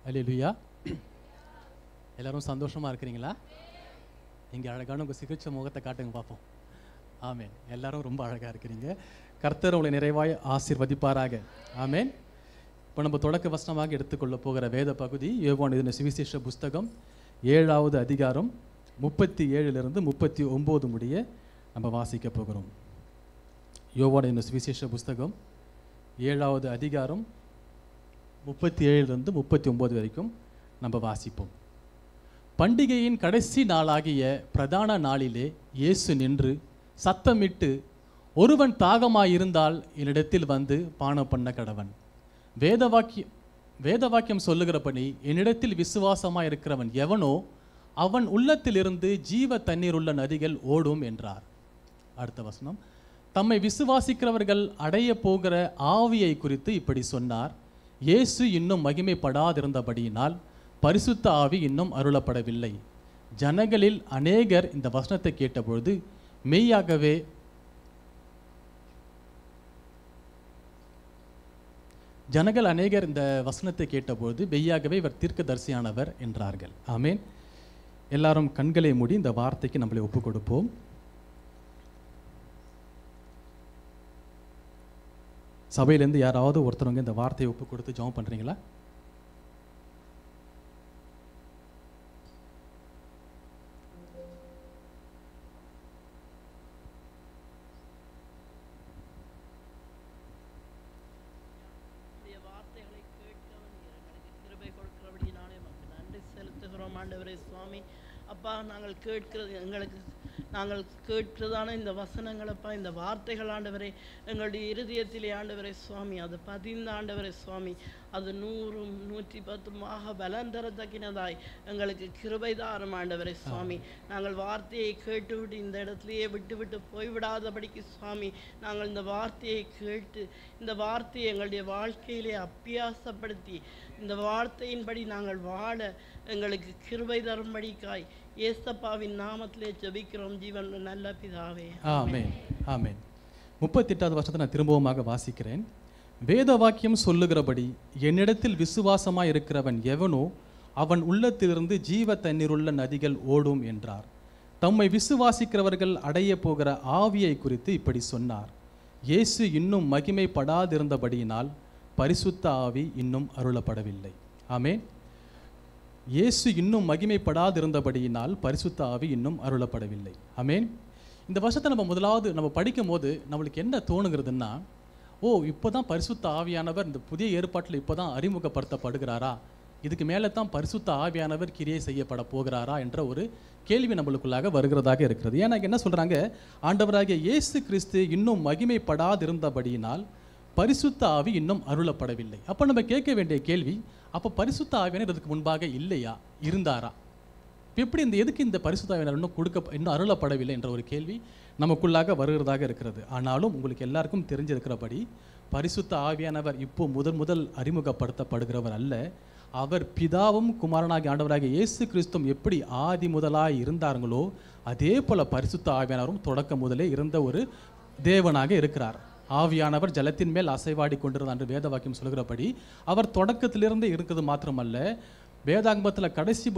அல்லேலூயா. எல்லாரும் சந்தோஷமாக இருக்கிறீங்களா? இங்கே அழகான உங்கள் சிகிச்சை முகத்தை காட்டுங்க பார்ப்போம். ஆமேன். எல்லாரும் ரொம்ப அழகாக இருக்கிறீங்க. கர்த்தர் உங்களை நிறைவாய் ஆசீர்வதிப்பாராக. ஆமேன். இப்போ நம்ம தொடக்க வசனமாக எடுத்துக்கொள்ள போகிற வேத பகுதி யோவான் எழுதின சுவிசேஷ புஸ்தகம் 7வது அதிகாரம் 37 39 முடிய நம்ம வாசிக்க போகிறோம். யோவான் எழுதின சுவிசேஷ புஸ்தகம் 7வது அதிகாரம் 37 39 வரைக்கும் நம்ம வாசிப்போம். பண்டிகையின் கடைசி நாளாகிய பிரதான நாளிலே இயேசு நின்று சத்தமிட்டு, ஒருவன் தாகமாயிருந்தால் என்னிடத்தில் வந்து பானம் பண்ண கடவன். வேதவாக்கியம் சொல்லுகிறபடி என்னிடத்தில் விசுவாசமாக இருக்கிறவன் எவனோ அவன் உள்ளத்திலிருந்து ஜீவ தண்ணீர் உள்ள நதிகள் ஓடும் என்றார். அடுத்த வசனம், தம்மை விசுவாசிக்கிறவர்கள் அடைய போகிற ஆவியை குறித்து இப்படி சொன்னார். இயேசு இன்னும் மகிமைப்படாதிருந்தபடியினால் பரிசுத்த ஆவி இன்னும் அருளப்படவில்லை. ஜனங்களில் அநேகர் இந்த வசனத்தை கேட்டபொழுது மெய்யாகவே இந்த வசனத்தை கேட்டபொழுது மெய்யாகவே இவர் தீர்க்கதரிசியானவர் என்றார்கள். ஆமேன். எல்லாரும் கண்களை மூடி இந்த வார்த்தைக்கு நம்மளை ஒப்பு கொடுப்போம். சபையிலேருந்து யாராவது ஒருத்தவங்க இந்த வார்த்தையை ஒப்பு கொடுத்து ஜெபம் பண்ணுறீங்களா? அப்பா, நாங்கள் கேட்கிறதான இந்த வசனங்களப்பா, இந்த வார்த்தைகள் ஆண்டவரே எங்களுடைய இருதயத்திலே ஆண்டவரே சுவாமி அது 15 ஆண்டவரே சுவாமி அது 100 110 பலன் தரத்தக்கினதாய் எங்களுக்கு கிருபை தாரும் ஆண்டவரே சுவாமி. நாங்கள் வார்த்தையை கேட்டுவிட்டு இந்த இடத்துலையே விட்டு போய்விடாதபடிக்கு சுவாமி, நாங்கள் இந்த வார்த்தையை கேட்டு இந்த வார்த்தையை எங்களுடைய வாழ்க்கையிலே அபியாசப்படுத்தி இந்த வார்த்தையின்படி நாங்கள் வாழ எங்களுக்கு கிருபை தரும்படிக்காய் ஏசப்பாவின் நாமத்திலே ஜெபிக்கிறோம் ஜீவன் நல்ல பிதாவே. ஆமென். ஆமென். 38வது வசனத்தை நான் திரும்பவுமாக வாசிக்கிறேன். வேத வாக்கியம் சொல்லுகிறபடி என்னிடத்தில் விசுவாசமாய் இருக்கிறவன் எவனோ அவன் உள்ளத்திலிருந்து ஜீவ தண்ணீருள்ள நதிகள் ஓடும் என்றார். தம்மை விசுவாசிக்கிறவர்கள் அடைய போகிற ஆவியை குறித்து இப்படி சொன்னார். இயேசு இன்னும் மகிமைப்படாதிருந்தபடியினால் பரிசுத்த ஆவி இன்னும் அருளப்படவில்லை. ஆமென். இயேசு இன்னும் மகிமைப்படாதிருந்தபடியினால் பரிசுத்த ஆவி இன்னும் அருளப்படவில்லை. ஆமென். இந்த வருஷத்தை நம்ம முதலாவது நம்ம படிக்கும் போது நம்மளுக்கு என்ன தோணுகிறதுன்னா, இப்போ தான் பரிசுத்த ஆவியானவர் இந்த புதிய ஏற்பாட்டில் இப்போ தான் அறிமுகப்படுத்தப்படுகிறாரா, இதுக்கு மேலே தான் பரிசுத்த ஆவியானவர் கிரியை செய்யப்பட போகிறாரா என்ற ஒரு கேள்வி நம்மளுக்குள்ளாக வருகிறதாக இருக்கிறது. ஏன்னா என்ன சொல்கிறாங்க, ஆண்டவராகிய இயேசு கிறிஸ்து இன்னும் மகிமைப்படாதிருந்தபடியினால் பரிசுத்த ஆவி இன்னும் அருளப்படவில்லை. அப்போ நம்ம கேட்க வேண்டிய கேள்வி, அப்போ பரிசுத்த ஆவியானவர் இதுக்கு முன்பாக இல்லையா, இருந்தாரா? எப்படி எதுக்கு இந்த பரிசுத்த ஆவியானவர் இன்னும் அருளப்படவில்லை என்ற ஒரு கேள்வி நமக்குள்ளாக வருகிறதாக இருக்கிறது. ஆனாலும் உங்களுக்கு எல்லாருக்கும் தெரிஞ்சிருக்கிறபடி பரிசுத்த ஆவியானவர் இப்போ முதல் அறிமுகப்படுத்தப்படுகிறவர் அல்ல. அவர் பிதாவும் குமாரனாகிய ஆண்டவராகிய இயேசு கிறிஸ்துவும் எப்படி ஆதி முதலாய் இருந்தார்களோ அதே போல பரிசுத்த ஆவியானவரும் தொடக்க முதலே இருந்த ஒரு தேவனாக இருக்கிறார். ஆவியானவர் ஜலத்தின் மேல் அசைவாடி கொண்டிருந்தார் என்று வேத வாக்கியம் சொல்கிறபடி அவர் தொடக்கத்திலிருந்து இருக்கிறது மாத்திரமல்ல, வேதாகமத்தில் கடைசி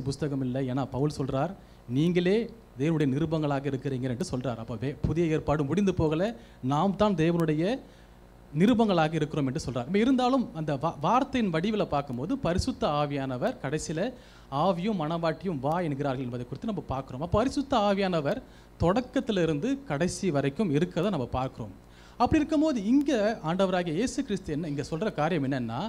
புஸ்தகம் இல்லை. ஏன்னா பவுல் சொல்கிறார், நீங்களே தேவனுடைய நிருபங்களாக இருக்கிறீங்க என்று சொல்கிறார். அப்போ புதிய ஏற்பாடு முடிந்து போகலை, நாம் தான் தேவனுடைய நிருபங்களாக இருக்கிறோம் என்று சொல்கிறார். இருந்தாலும் அந்த வார்த்தையின் வடிவில் பார்க்கும்போது பரிசுத்த ஆவியானவர் கடைசியில் ஆவியும் மனவாட்டியும் வா என்கிறார்கள் என்பதை குறித்து நம்ம பார்க்குறோம். அப்போ பரிசுத்த ஆவியானவர் தொடக்கத்திலிருந்து கடைசி வரைக்கும் இருக்கிறத நம்ம பார்க்குறோம். அப்படி இருக்கும்போது இங்கே ஆண்டவராகிய இயேசு கிறிஸ்து இங்கே சொல்கிற காரியம் என்னென்னா,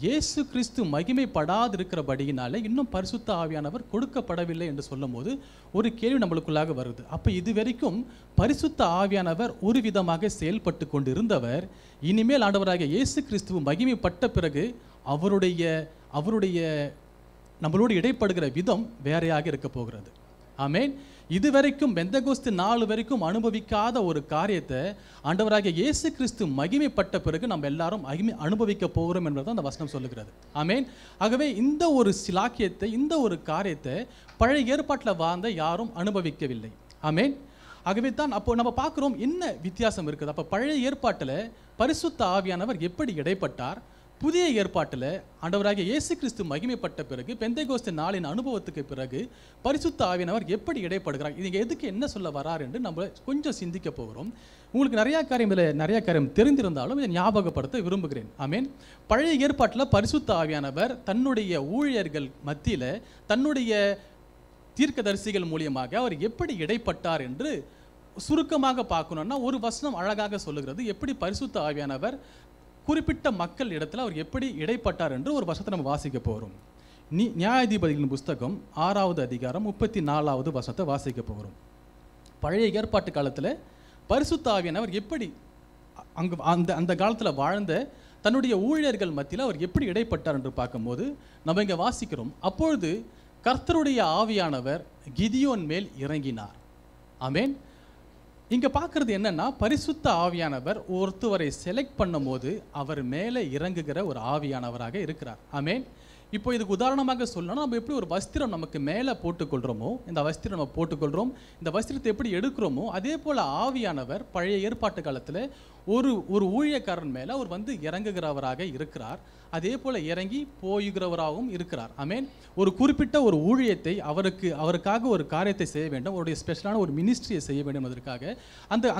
இயேசு கிறிஸ்து மகிமைப்படாதிருக்கிறபடியினாலே இன்னும் பரிசுத்த ஆவியானவர் கொடுக்கப்படவில்லை என்று சொல்லும் போது ஒரு கேள்வி நம்மளுக்குள்ளாக வருது. அப்போ இது வரைக்கும் பரிசுத்த ஆவியானவர் ஒரு விதமாக செயல்பட்டு கொண்டு இருந்தவர், இனிமேல் ஆண்டவராகிய இயேசு கிறிஸ்துவ மகிமைப்பட்ட பிறகு அவருடைய நம்மளோடு இடைப்படுகிற விதம் வேறையாக இருக்க போகிறது. ஆமேன். இதுவரைக்கும் பெந்தகோஸ்து நாள் வரைக்கும் அனுபவிக்காத ஒரு காரியத்தை ஆண்டவராகிய இயேசு கிறிஸ்து மகிமைப்பட்ட பிறகு நம்ம எல்லாரும் அனுபவிக்க போகிறோம் என்பதை அந்த வசனம் சொல்லுகிறது. ஆமேன். ஆகவே இந்த ஒரு சிலாக்கியத்தை, இந்த ஒரு காரியத்தை பழைய ஏற்பாட்டில் வாழ்ந்த யாரும் அனுபவிக்கவில்லை. ஆமேன். ஆகவே தான் அப்போ நம்ம பார்க்குறோம் என்ன வித்தியாசம் இருக்குது. அப்போ பழைய ஏற்பாட்டில் பரிசுத்த ஆவியானவர் எப்படி இடைப்பட்டார், புதிய ஏற்பாட்டில் ஆண்டவராகிய இயேசு கிறிஸ்து மகிமைப்பட்ட பிறகு பெந்தைகோஸ்து நாளின் அனுபவத்துக்கு பிறகு பரிசுத்த ஆவியானவர் எப்படி இடைப்படுகிறார், இது எதுக்கு என்ன சொல்ல வரார் என்று நம்ம கொஞ்சம் சிந்திக்க போகிறோம். உங்களுக்கு நிறைய காரியம் தெரிந்திருந்தாலும் இதை ஞாபகப்படுத்த விரும்புகிறேன். ஆமென். பழைய ஏற்பாட்டில் பரிசுத்த ஆவியானவர் தன்னுடைய ஊழியர்கள் மத்தியில் தன்னுடைய தீர்க்கதரிசிகள் மூலியமாக அவர் எப்படி இடைப்பட்டார் என்று சுருக்கமாக பார்க்கணும்னா ஒரு வசனம் அழகாக சொல்லுகிறது. எப்படி பரிசுத்த ஆவியானவர் குறிப்பிட்ட மக்கள் இடத்துல அவர் எப்படி இடைப்பட்டார் என்று ஒரு வசனத்தை நம்ம வாசிக்க போகிறோம். நியாயாதிபதிகளின் புஸ்தகம் 6வது அதிகாரம் 34வது வசனத்தை வாசிக்க போகிறோம். பழைய ஏற்பாட்டு காலத்தில் பரிசுத்த ஆவியானவர் எப்படி அந்த காலத்தில் வாழ்ந்த தன்னுடைய ஊழியர்கள் மத்தியில் அவர் எப்படி இடைப்பட்டார் என்று பார்க்கும்போது நம்ம இங்கே வாசிக்கிறோம். அப்பொழுது கர்த்தருடைய ஆவியானவர் கிதியோன் மேல் இறங்கினார். ஆமென். இங்கே பார்க்குறது என்னன்னா, பரிசுத்த ஆவியானவர் ஒருத்தவரை செலக்ட் பண்ணும் போது அவர் மேலே இறங்குகிற ஒரு ஆவியானவராக இருக்கிறார். ஆமென். இப்போ இதுக்கு உதாரணமாக சொல்லணும்னா, நம்ம எப்படி ஒரு வஸ்திரம் நமக்கு மேலே போட்டுக்கொள்கிறோமோ, இந்த வஸ்திரம் நம்ம போட்டுக்கொள்கிறோம், இந்த வஸ்திரத்தை எப்படி எடுக்கிறோமோ அதே போல் ஆவியானவர் பழைய ஏற்பாட்டு காலத்தில் ஒரு ஊழியக்காரன் மேலே அவர் வந்து இறங்குகிறவராக இருக்கிறார். அதே போல் இறங்கி போயுகிறவராகவும் இருக்கிறார். ஆமென். ஒரு குறிப்பிட்ட ஒரு ஊழியத்தை அவருக்காக ஒரு காரியத்தை செய்ய வேண்டும், அவருடைய ஸ்பெஷலான ஒரு மினிஸ்ட்ரியை செய்ய வேண்டும் என்பதற்காக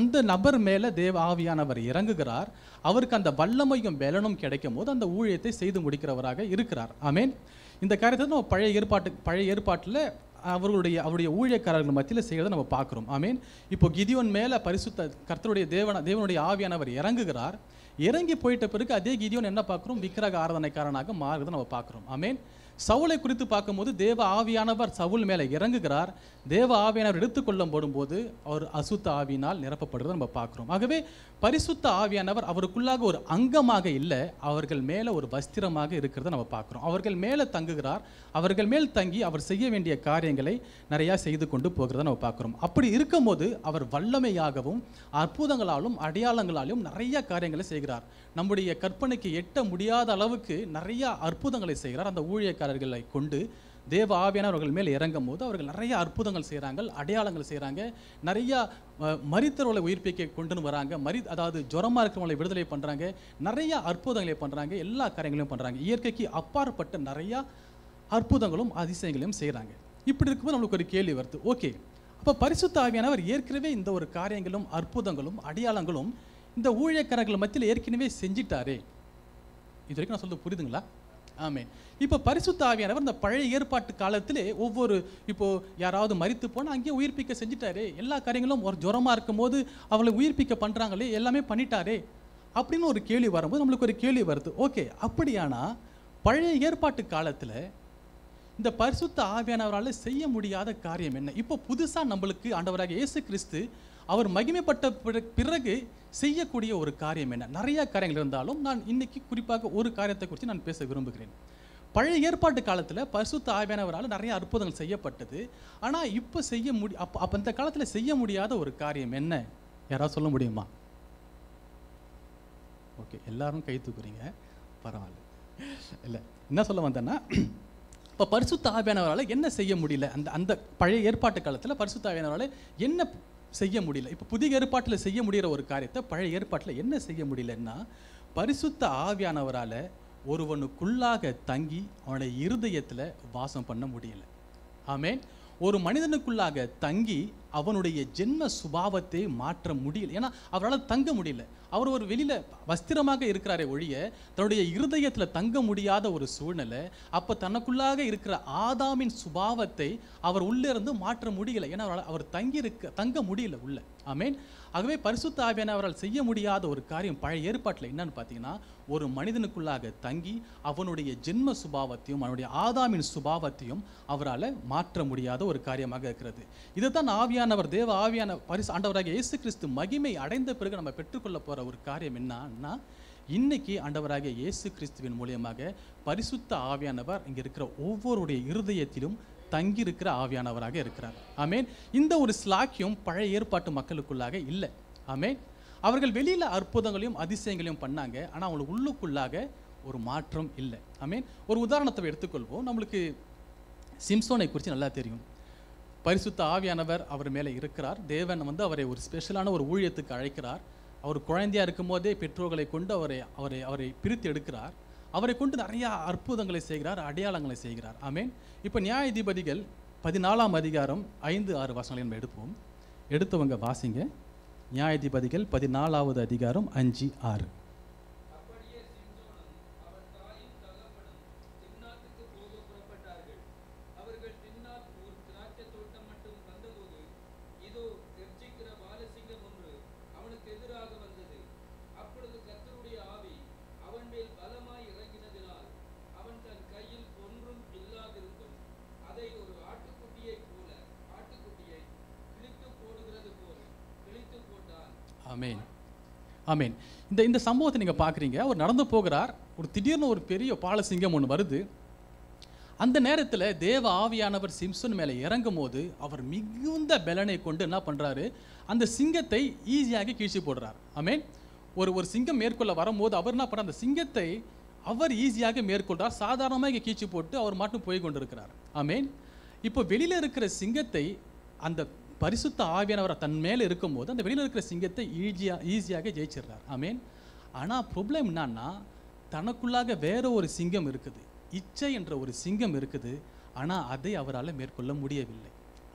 அந்த நபர் மேலே தேவ ஆவியானவர் இறங்குகிறார். அவருக்கு அந்த வல்லமையும் பலனும் கிடைக்கும் போது அந்த ஊழியத்தை செய்து முடிக்கிறவராக இருக்கிறார். ஆமென். இந்த காரியத்தை நம்ம பழைய ஏற்பாட்டில் அவருடைய ஊழியக்காரர்கள் மத்தியில் செய்கிறத நம்ம பார்க்குறோம். ஆமென். இப்போ கிதியோன் மேலே பரிசுத்த கர்த்தருடைய தேவனுடைய ஆவியானவர் இறங்குகிறார். இறங்கி போயிட்ட பிறகு அதே கிதியோன் என்ன பார்க்குறோம், விக்கிரக ஆராதனைக்காரனாக மாறுறதை நம்ம பார்க்குறோம். ஆமென். சவுலை குறித்து பார்க்கும்போது தேவ ஆவியானவர் சவுல் மேலே இறங்குகிறார். தேவ ஆவியானவர் எடுத்துக்கொள்ளும் போடும்போது அவர் அசுத்த ஆவியினால் நிரப்பப்படுறதை நம்ம பார்க்குறோம். ஆகவே பரிசுத்த ஆவியானவர் அவருக்குள்ளாக ஒரு அங்கமாக இல்லை, அவர்கள் மேலே ஒரு வஸ்திரமாக இருக்கிறத நம்ம பார்க்குறோம். அவர்கள் மேலே தங்குகிறார். அவர்கள் மேல் தங்கி அவர் செய்ய வேண்டிய காரியங்களை நிறையா செய்து கொண்டு போகிறத நம்ம பார்க்குறோம். அப்படி இருக்கும்போது அவர் வல்லமையாகவும் அற்புதங்களாலும் அடையாளங்களாலும் நிறைய காரியங்களை செய்கிறார். நம்முடைய கற்பனைக்கு எட்ட முடியாத அளவுக்கு நிறைய அற்புதங்களை செய்கிறார். அந்த ஊழியக்காரர்களை கொண்டு தேவ ஆவியானவர்கள் மேல் இறங்கும் போது அவர்கள் நிறைய அற்புதங்கள் செய்கிறாங்க, அடையாளங்கள் செய்கிறாங்க, நிறையா மரித்தவர்களை உயிர்ப்பிக்க கொண்டு வராங்க, அதாவது ஜுரமாக இருக்கிறவங்களை விடுதலை பண்ணுறாங்க, நிறையா அற்புதங்களை பண்ணுறாங்க, எல்லா காரியங்களையும் பண்ணுறாங்க. இயற்கைக்கு அப்பாற்பட்ட நிறையா அற்புதங்களும் அதிசயங்களையும் செய்கிறாங்க. இப்படி இருக்கும்போது நம்மளுக்கு ஒரு கேள்வி வருது. ஓகே, அப்போ பரிசுத்த ஆவியானவர் ஏற்கனவே இந்த ஒரு காரியங்களும் அற்புதங்களும் அடையாளங்களும் இந்த ஊழியக்காரர்கள் மத்தியில் ஏற்கனவே செஞ்சிட்டாரே. இது வரைக்கும் நான் சொல்றது புரியுதுங்களா? ஆமென். இப்போ பரிசுத்த ஆவியானவர் இந்த பழைய ஏற்பாட்டு காலத்திலே இப்போ யாராவது மரித்து போனால் அங்கேயே உயிர்ப்பிக்க செஞ்சிட்டாரே, எல்லா காரியங்களும் ஒரு ஜுரமாக இருக்கும் போது அவளை உயிர்ப்பிக்க பண்ணுறாங்களே, எல்லாமே பண்ணிட்டாரே அப்படின்னு ஒரு கேள்வி வரும்போது நம்மளுக்கு ஒரு கேள்வி வருது. ஓகே, அப்படியானா பழைய ஏற்பாட்டு காலத்தில் இந்த பரிசுத்த ஆவியானவரால் செய்ய முடியாத காரியம் என்ன? இப்போ புதுசாக நம்மளுக்கு ஆண்டவராக இயேசு கிறிஸ்து அவர் மகிமைப்பட்ட பிறகு செய்யக்கூடிய ஒரு காரியம் என்ன? நிறைய காரியங்கள் இருந்தாலும் நான் இன்னைக்கு குறிப்பாக ஒரு காரியத்தை குறித்து நான் பேச விரும்புகிறேன். பழைய ஏற்பாட்டு காலத்தில் பரிசுத்த ஆவியானவரால் நிறைய அற்புதங்கள் செய்யப்பட்டது. ஆனால் இப்போ அப்போ அந்த காலத்தில் செய்ய முடியாத ஒரு காரியம் என்ன? யாராவது சொல்ல முடியுமா? ஓகே, எல்லாரும் கை தூக்குறீங்க, பரவாயில்ல. இல்லை, என்ன சொல்ல வந்தேன்னா, இப்போ பரிசுத்த ஆவியானவரால் என்ன செய்ய முடியல? அந்த பழைய ஏற்பாட்டு காலத்தில் பரிசுத்த ஆவியானவரால் என்ன செய்ய முடியல? இப்போ புதிய ஏற்பாட்டில் செய்ய முடிகிற ஒரு காரியத்தை பழைய ஏற்பாட்டில் என்ன செய்ய முடியலன்னா, பரிசுத்த ஆவியானவரால் ஒருவனுக்குள்ளாக தங்கி அவனுடைய இருதயத்தில் வாசம் பண்ண முடியல. ஆமென். ஒரு மனிதனுக்குள்ளாக தங்கி அவனுடைய ஜென்ம சுபாவத்தை மாற்ற முடியல. ஏன்னா அவரால் தங்க முடியல. அவர் ஒரு வெளியில் வஸ்திரமாக இருக்கிறாரே ஒழிய தன்னுடைய இருதயத்தில் தங்க முடியாத ஒரு சூழ்நிலை. அப்போ தனக்குள்ளாக இருக்கிற ஆதாமின் சுபாவத்தை அவர் உள்ளே இருந்து மாற்ற முடியல. ஏன்னா அவர் தங்க முடியல உள்ள. ஆமென். ஆகவே பரிசுத்த ஆவியானவரால் செய்ய முடியாத ஒரு காரியம் பழைய ஏற்பாட்டில் என்னன்னு பார்த்தீங்கன்னா, ஒரு மனிதனுக்குள்ளாக தங்கி அவனுடைய ஜென்ம சுபாவத்தையும் அவனுடைய ஆதாமின் சுபாவத்தையும் அவரால் மாற்ற முடியாத ஒரு காரியமாக இருக்கிறது. இதுதான் ஆவியானவர் தேவ ஆவியான ஆண்டவராக இயேசு கிறிஸ்து மகிமை அடைந்த பிறகு நம்ம பெற்றுக்கொள்ள போகிற ஒரு காரியம் என்னன்னா, இன்னைக்கு ஆண்டவராக இயேசு கிறிஸ்துவின் மூலியமாக பரிசுத்த ஆவியானவர் இங்கே இருக்கிற ஒவ்வொருடைய இருதயத்திலும் தங்கியிருக்கிற ஆவியானவராக இருக்கிறார். ஆமென். இந்த ஒரு ஸ்லாக்கியம் பழைய ஏற்பாட்டு மக்களுக்குள்ளாக இல்லை. ஆமென். அவர்கள் வெளியில் அற்புதங்களையும் அதிசயங்களையும் பண்ணாங்க, ஆனால் அவங்களுக்கு உள்ளுக்குள்ளாக ஒரு மாற்றம் இல்லை. ஆமென். ஒரு உதாரணத்தை எடுத்துக்கொள்வோம். நம்மளுக்கு சிம்சோனை குறித்து நல்லா தெரியும். பரிசுத்த ஆவியானவர் அவர் மேலே இருக்கிறார். தேவன் அவரை ஒரு ஸ்பெஷலான ஒரு ஊழியத்துக்கு அழைக்கிறார். அவர் குழந்தையாக இருக்கும் போதே பெற்றோர்களை கொண்டு அவரை பிரித்து எடுக்கிறார். அவரை கொண்டு நிறையா அற்புதங்களை செய்கிறார், அடையாளங்களை செய்கிறார். ஆமென். இப்போ நியாயாதிபதிகள் 14ஆம் அதிகாரம் 5-6 வசனங்களை நம்ம எடுப்போம். எடுத்தவங்க வாசிங்க. நியாயாதிபதிகள் 14வது அதிகாரம் 5-6. ஆமென், ஆமென். இந்த சம்பவத்தை நீங்கள் பார்க்குறீங்க. அவர் நடந்து போகிறார். ஒரு திடீர்னு ஒரு பெரிய பாலசிங்கம் ஒன்று வருது. அந்த நேரத்தில் தேவ ஆவியானவர் சிம்சன் மேலே இறங்கும் போது அவர் மிகுந்த பலனை கொண்டு என்ன பண்ணுறாரு, அந்த சிங்கத்தை ஈஸியாக கீழ்ச்சி போடுறார். ஆமென். ஒரு சிங்கம் மேற்கொள்ள வரும்போது அவர் என்ன பண்ணுறார், அந்த சிங்கத்தை அவர் ஈஸியாக மேற்கொள்கிறார். சாதாரணமாக இங்கே கீழ்ச்சி போட்டு அவர் மட்டும் போய் கொண்டிருக்கிறார். ஆமென். இப்போ வெளியில் இருக்கிற சிங்கத்தை அந்த பரிசுத்த ஆவியானவர் தன் மேலே இருக்கும்போது அந்த வெளியில் இருக்கிற சிங்கத்தை ஈஸியாக ஜெயிச்சிடுறார். ஆமென். ஆனால் ப்ராப்ளம் என்னன்னா, தனக்குள்ளாக வேற ஒரு சிங்கம் இருக்குது, இச்சை என்ற ஒரு சிங்கம் இருக்குது. ஆனால் அதை அவரால் மேற்கொள்ள முடியவில்லை.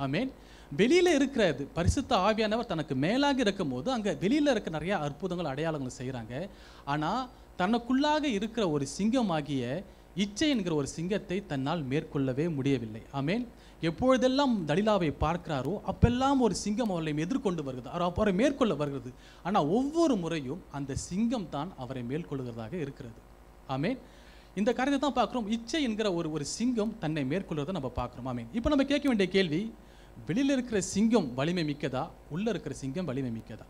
ஆமென். வெளியில் இருக்கிறது பரிசுத்த ஆவியானவர் தனக்கு மேலாக இருக்கும் போது அங்கே வெளியில் இருக்க நிறைய அற்புதங்கள் அடையாளங்கள் செய்கிறாங்க. ஆனால் தனக்குள்ளாக இருக்கிற ஒரு சிங்கமாகிய இச்சை என்கிற ஒரு சிங்கத்தை தன்னால் மேற்கொள்ளவே முடியவில்லை. ஆமென். எப்பொழுதெல்லாம் தலிலாவை பார்க்கிறாரோ அப்பெல்லாம் ஒரு சிங்கம் அவரை எதிர்கொண்டு வருகிறது, அவரை மேற்கொள்ள வருகிறது. ஆனால் ஒவ்வொரு முறையும் அந்த சிங்கம் தான் அவரை மேற்கொள்கிறதாக இருக்கிறது. ஆமென். இந்த காரியத்தை தான் பார்க்குறோம். இச்சை என்கிற ஒரு சிங்கம் தன்னை மேற்கொள்கிறத நம்ம பார்க்குறோம். ஆமென். இப்போ நம்ம கேட்க வேண்டிய கேள்வி, வெளியில் இருக்கிற சிங்கம் வலிமை மிக்கதா, உள்ளே இருக்கிற சிங்கம் வலிமை மிக்கதா?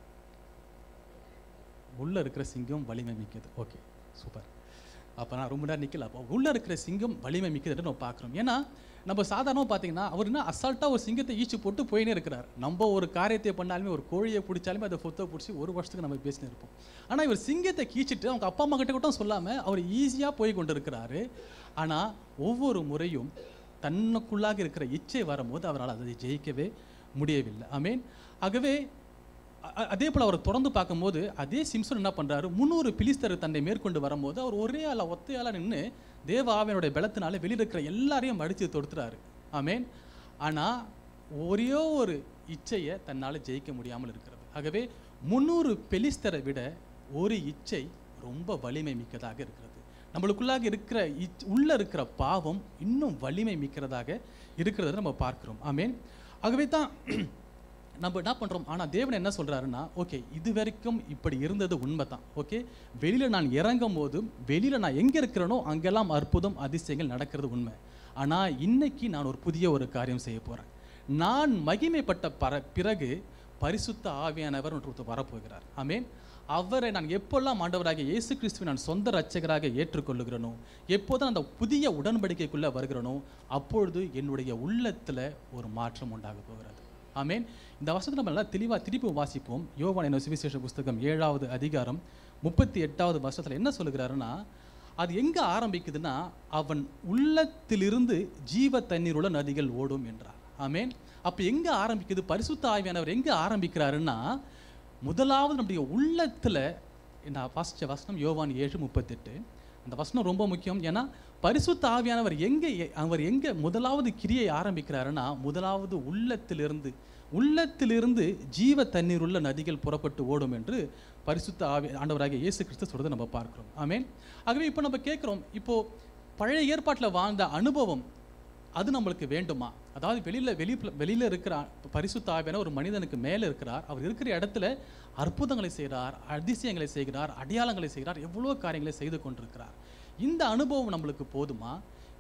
உள்ளே இருக்கிற சிங்கம் வலிமை மிக்கது. Okay, super. அப்போ நான் ரொம்ப நேரம் நிற்கல. அப்போ உள்ளே இருக்கிற சிங்கம் வலிமை மிக்கதுன்னு நம்ம பார்க்குறோம். ஏன்னா நம்ம சாதாரணமாக பார்த்தீங்கன்னா அவர் என்ன அசால்ட்டாக ஒரு சிங்கத்தை ஈச்சு போட்டு போயினே இருக்கிறார். நம்ம ஒரு காரியத்தை பண்ணாலுமே, ஒரு கோழியை பிடிச்சாலுமே அதை சொத்தை பிடிச்சி ஒரு வருஷத்துக்கு நம்ம பேசினே இருப்போம். ஆனால் இவர் சிங்கத்தை கீச்சிட்டு அவங்க அப்பா அம்மா கிட்ட கூட சொல்லாமல் அவர் ஈஸியாக போய் கொண்டு இருக்கிறாரு. ஆனால் ஒவ்வொரு முறையும் தன்னுக்குள்ளாக இருக்கிற இச்சை வரும்போது அவரால் அதை ஜெயிக்கவே முடியவில்லை. ஆமென். ஆகவே அதே போல் அவரை தொடர்ந்து பார்க்கும்போது அதே சிம்சன் என்ன பண்ணுறாரு, 300 பிலிஸ்தர் தன்னை மேற்கொண்டு வரும்போது அவர் ஒரே ஒத்தையால் நின்று தேவ ஆவியனுடைய பலத்தினால வெளியில் இருக்கிற எல்லாரையும் அடித்து தொடுத்துறாரு. ஆமென். ஆனால் ஒரே ஒரு இச்சையை தன்னால் ஜெயிக்க முடியாமல் இருக்கிறது. ஆகவே 300 பெலிஸ்தரை விட ஒரு இச்சை ரொம்ப வலிமை மிக்கதாக இருக்கிறது. நம்மளுக்குள்ளாக இருக்கிற உள்ள இருக்கிற பாவம் இன்னும் வலிமை மிக்கிறதாக இருக்கிறத நம்ம பார்க்கிறோம். ஆமென். ஆகவே தான் நம்ம என்ன பண்ணுறோம், ஆனால் தேவன் என்ன சொல்கிறாருன்னா, ஓகே இது வரைக்கும் இப்படி இருந்தது உண்மை தான். ஓகே, வெளியில் நான் இறங்கும் போதும் வெளியில் நான் எங்கே இருக்கிறேனோ அங்கெல்லாம் அற்புதம் அதிசயங்கள் நடக்கிறது உண்மை. ஆனால் இன்னைக்கு நான் ஒரு புதிய ஒரு காரியம் செய்ய போகிறேன். நான் மகிமைப்பட்ட பிறகு பரிசுத்த ஆவியானவர் ஒருத்தர் வரப்போகிறார். ஆமென். அவரை நான் எப்போல்லாம் ஆண்டவராக இயேசு கிறிஸ்துவை நான் சொந்த ரட்சகராக ஏற்றுக்கொள்ளுகிறேனோ, எப்போதான் அந்த புதிய உடன்படிக்கைக்குள்ளே வருகிறனோ, அப்பொழுது என்னுடைய உள்ளத்தில் ஒரு மாற்றம் உண்டாக போகிறது. ஆமென். இந்த வசனத்தை நம்ம நல்லா தெளிவாக திருப்பி வாசிப்போம். யோவான் சுவிசேஷ புஸ்தகம் 7வது அதிகாரம் 38வது வசனத்தில் என்ன சொல்லுகிறாருன்னா, அது எங்கே ஆரம்பிக்குதுன்னா, அவன் உள்ளத்திலிருந்து ஜீவ தண்ணீர் உள்ள நதிகள் ஓடும் என்றார். ஆமென். அப்போ எங்கே ஆரம்பிக்குது, பரிசுத்த ஆவியானவர் எங்கே ஆரம்பிக்கிறாருன்னா, முதலாவது நம்முடைய உள்ளத்தில். நான் வாசித்த வசனம் யோவான் 7:38. அந்த வசனம் ரொம்ப முக்கியம். ஏன்னா பரிசுத்த ஆவியானவர் எங்கே முதலாவது கிரியை ஆரம்பிக்கிறாருன்னா, முதலாவது உள்ளத்திலிருந்து ஜீவ தண்ணீர் உள்ள நதிகள் புறப்பட்டு ஓடும் என்று பரிசுத்த ஆண்டவராகிய இயேசு கிறிஸ்து சொல்றதை நம்ம பார்க்கிறோம். ஆமென். ஆகவே இப்போ நம்ம கேட்குறோம், இப்போ பழைய ஏற்பாட்டில் வாழ்ந்த அனுபவம் அது நம்மளுக்கு வேண்டுமா? அதாவது வெளியில் இருக்கிற பரிசுத்த ஆவியான ஒரு மனிதனுக்கு மேலே இருக்கிறார். அவர் இருக்கிற இடத்துல அற்புதங்களை செய்கிறார், அதிசயங்களை செய்கிறார், அடையாளங்களை செய்கிறார், எவ்வளோ காரியங்களை செய்து கொண்டிருக்கிறார். இந்த அனுபவம் நம்மளுக்கு போதுமா?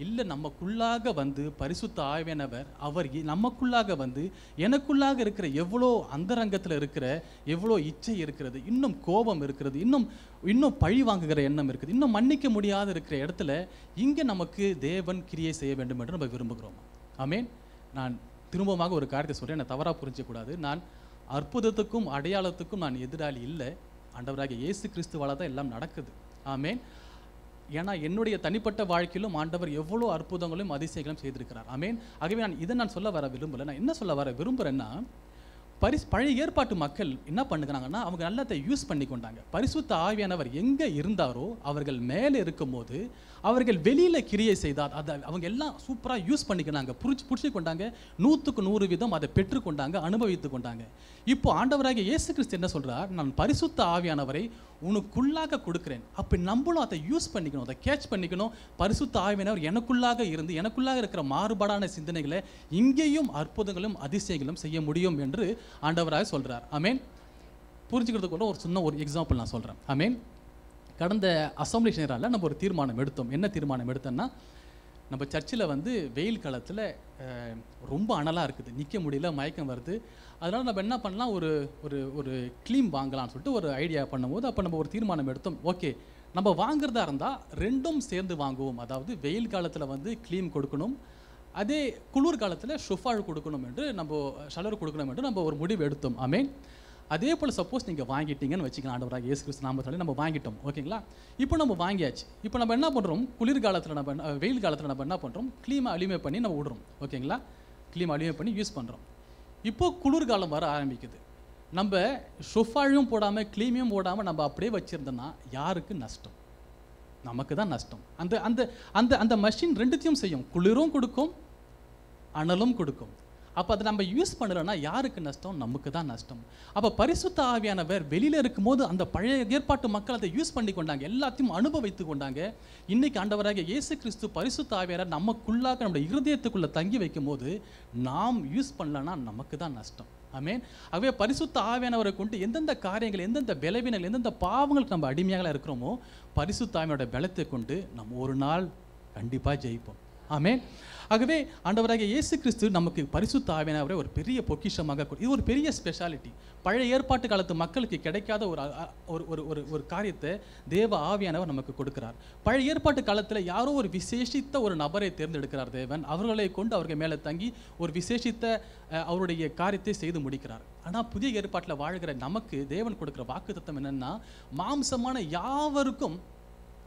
இல்லை நமக்குள்ளாக வந்து பரிசுத்த ஆவியானவர் அவர் நமக்குள்ளாக வந்து எனக்குள்ளாக இருக்கிற எவ்வளோ அந்தரங்கத்தில் இருக்கிற எவ்வளோ இச்சை இருக்கிறது, இன்னும் கோபம் இருக்கிறது, இன்னும் பழி வாங்குகிற எண்ணம் இருக்குது, இன்னும் மன்னிக்க முடியாத இருக்கிற இடத்துல இங்கே நமக்கு தேவன் கிரியை செய்ய வேண்டும் என்று நம்ம விரும்புகிறோம். ஆமென். நான் திரும்பமாக ஒரு காரியத்தை சொல்கிறேன், என்னை தவறாக புரிஞ்சக்கூடாது. நான் அற்புதத்துக்கும் அடையாளத்துக்கும் நான் எதிராளி இல்லை. ஆண்டவராகிய இயேசு கிறிஸ்துவால தான் எல்லாம் நடக்குது. ஆமென். ஏன்னா என்னுடைய தனிப்பட்ட வாழ்க்கையிலும் ஆண்டவர் எவ்வளோ அற்புதங்களும் அதிசயங்களும் செய்திருக்கிறார். ஆமென். ஆகவே நான் சொல்ல வர விரும்பலை. நான் என்ன சொல்ல வர விரும்புகிறேன்னா, பழைய ஏற்பாட்டு மக்கள் என்ன பண்ணுறாங்கன்னா அவங்க நல்லதை யூஸ் பண்ணி கொண்டாங்க. பரிசுத்த ஆவியானவர் எங்கே இருந்தாரோ அவர்கள் மேலே இருக்கும்போது அவர்கள் வெளியில் கிரியை செய்தார். அதை அவங்க எல்லாம் சூப்பராக யூஸ் பண்ணிக்கிறாங்க, புரிச்சு கொண்டாங்க, 100க்கு 100 வீதம் அதை பெற்றுக்கொண்டாங்க, அனுபவித்து கொண்டாங்க. இப்போ ஆண்டவராகிய இயேசு கிறிஸ்து என்ன சொல்கிறார், நான் பரிசுத்த ஆவியானவரை உனக்குள்ளாக கொடுக்குறேன். அப்போ நம்மளும் அதை யூஸ் பண்ணிக்கணும், அதை கேட்ச் பண்ணிக்கணும். பரிசுத்த ஆவியானவர் எனக்குள்ளாக இருந்து எனக்குள்ளாக இருக்கிற மாறுபாடான சிந்தனைகளை இங்கேயும் அற்புதங்களும் அதிசயங்களும் செய்ய முடியும் என்று ஆண்டவராக சொல்கிறார். ஆமேன். புரிஞ்சுக்கிறதுக்கு கூட ஒரு சின்ன ஒரு எக்ஸாம்பிள் நான் சொல்கிறேன். ஆமேன். கடந்த அசம்பிளி நேரால் நம்ம ஒரு தீர்மானம் எடுத்தோம். என்ன தீர்மானம் எடுத்தோம்னா, நம்ம சர்ச்சில் வந்து வெயில் காலத்தில் ரொம்ப அனலாக இருக்குது, நிற்க முடியல, மயக்கம் வருது. அதனால் நம்ம என்ன பண்ணலாம், ஒரு ஒரு ஒரு க்ளீம் வாங்கலாம்னு சொல்லிட்டு ஒரு ஐடியா பண்ணும்போது அப்போ நம்ம ஒரு தீர்மானம் எடுத்தோம். ஓகே, நம்ம வாங்குறதா இருந்தால் ரெண்டும் சேர்ந்து வாங்குவோம். அதாவது வெயில் காலத்தில் வந்து க்ளீம் கொடுக்கணும், அதே குளிர் காலத்தில் ஷுஃபால் கொடுக்கணும் என்று நம்ம ஷலர் கொடுக்கணும் என்று நம்ம ஒரு முடிவு எடுத்தோம். ஆமேன். அதே போல் சப்போஸ் நீங்கள் வாங்கிட்டீங்கன்னு வச்சுக்கலாம், ஆண்டவராக இயேசு கிறிஸ்து நாமத்தாலே நம்ம வாங்கிட்டோம். ஓகேங்களா. இப்போ நம்ம வாங்கியாச்சு. இப்போ நம்ம என்ன பண்ணுறோம், குளிர்காலத்தில் நம்ம வெயில் காலத்தில் நம்ம என்ன பண்ணுறோம், க்ளீமை அலுமை பண்ணி நம்ம விடுறோம். ஓகேங்களா. க்ளீமை அலுமை பண்ணி யூஸ் பண்ணுறோம். இப்போது குளிர்காலம் வர ஆரம்பிக்குது. நம்ம ஷுஃபாலும் போடாமல் க்ளீமையும் போடாமல் நம்ம அப்படியே வச்சுருந்தோன்னா யாருக்கு நஷ்டம்? நமக்கு தான் நஷ்டம். அந்த அந்த அந்த அந்த மஷின் ரெண்டுத்தையும் செய்யும், குளிரும் கொடுக்கும், அனலும் கொடுக்கும். அப்போ அதை நம்ம யூஸ் பண்ணலைன்னா யாருக்கு நஷ்டம்? நமக்கு தான் நஷ்டம். அப்போ பரிசுத்த ஆவியானவர் வெளியில் இருக்கும்போது அந்த பழைய ஏற்பாட்டு மக்கள் அதை யூஸ் பண்ணி கொண்டாங்க, எல்லாத்தையும் அனுபவித்து கொண்டாங்க. இன்னைக்கு ஆண்டவராகிய இயேசு கிறிஸ்து பரிசுத்த ஆவியானவர் நமக்குள்ளாக நம்முடைய இருதயத்துக்குள்ளே தங்கி வைக்கும் போது நாம் யூஸ் பண்ணலன்னா நமக்கு தான் நஷ்டம். ஆமேன். ஆகவே பரிசுத்த ஆவியானவரை கொண்டு எந்தெந்த காரியங்கள், எந்தெந்த பலவீனங்கள், எந்தெந்த பாவங்களுக்கு நம்ம அடிமையாக இருக்கிறோமோ பரிசுத்த ஆவியானோட பலத்தை கொண்டு நம்ம ஒரு நாள் கண்டிப்பாக ஜெயிப்போம். ஆமேன். ஆகவே ஆண்டவராகிய இயேசு கிறிஸ்து நமக்கு பரிசுத்த ஆவியானவரை ஒரு பெரிய பொக்கிஷமாக, இது ஒரு பெரிய ஸ்பெஷாலிட்டி. பழைய ஏற்பாட்டு காலத்து மக்களுக்கு கிடைக்காத ஒரு காரியத்தை தேவ ஆவியானவர் நமக்கு கொடுக்கிறார். பழைய ஏற்பாட்டு காலத்தில் யாரோ ஒரு விசேஷித்த ஒரு நபரை தேர்ந்தெடுக்கிறார் தேவன். அவர்களை கொண்டு அவர்கள் மேலே தங்கி ஒரு விசேஷித்த அவருடைய காரியத்தை செய்து முடிக்கிறார். ஆனால் புதிய ஏற்பாட்டில் வாழ்கிற நமக்கு தேவன் கொடுக்குற வாக்குத்தத்தம் என்னென்னா, மாம்சமான யாவருக்கும்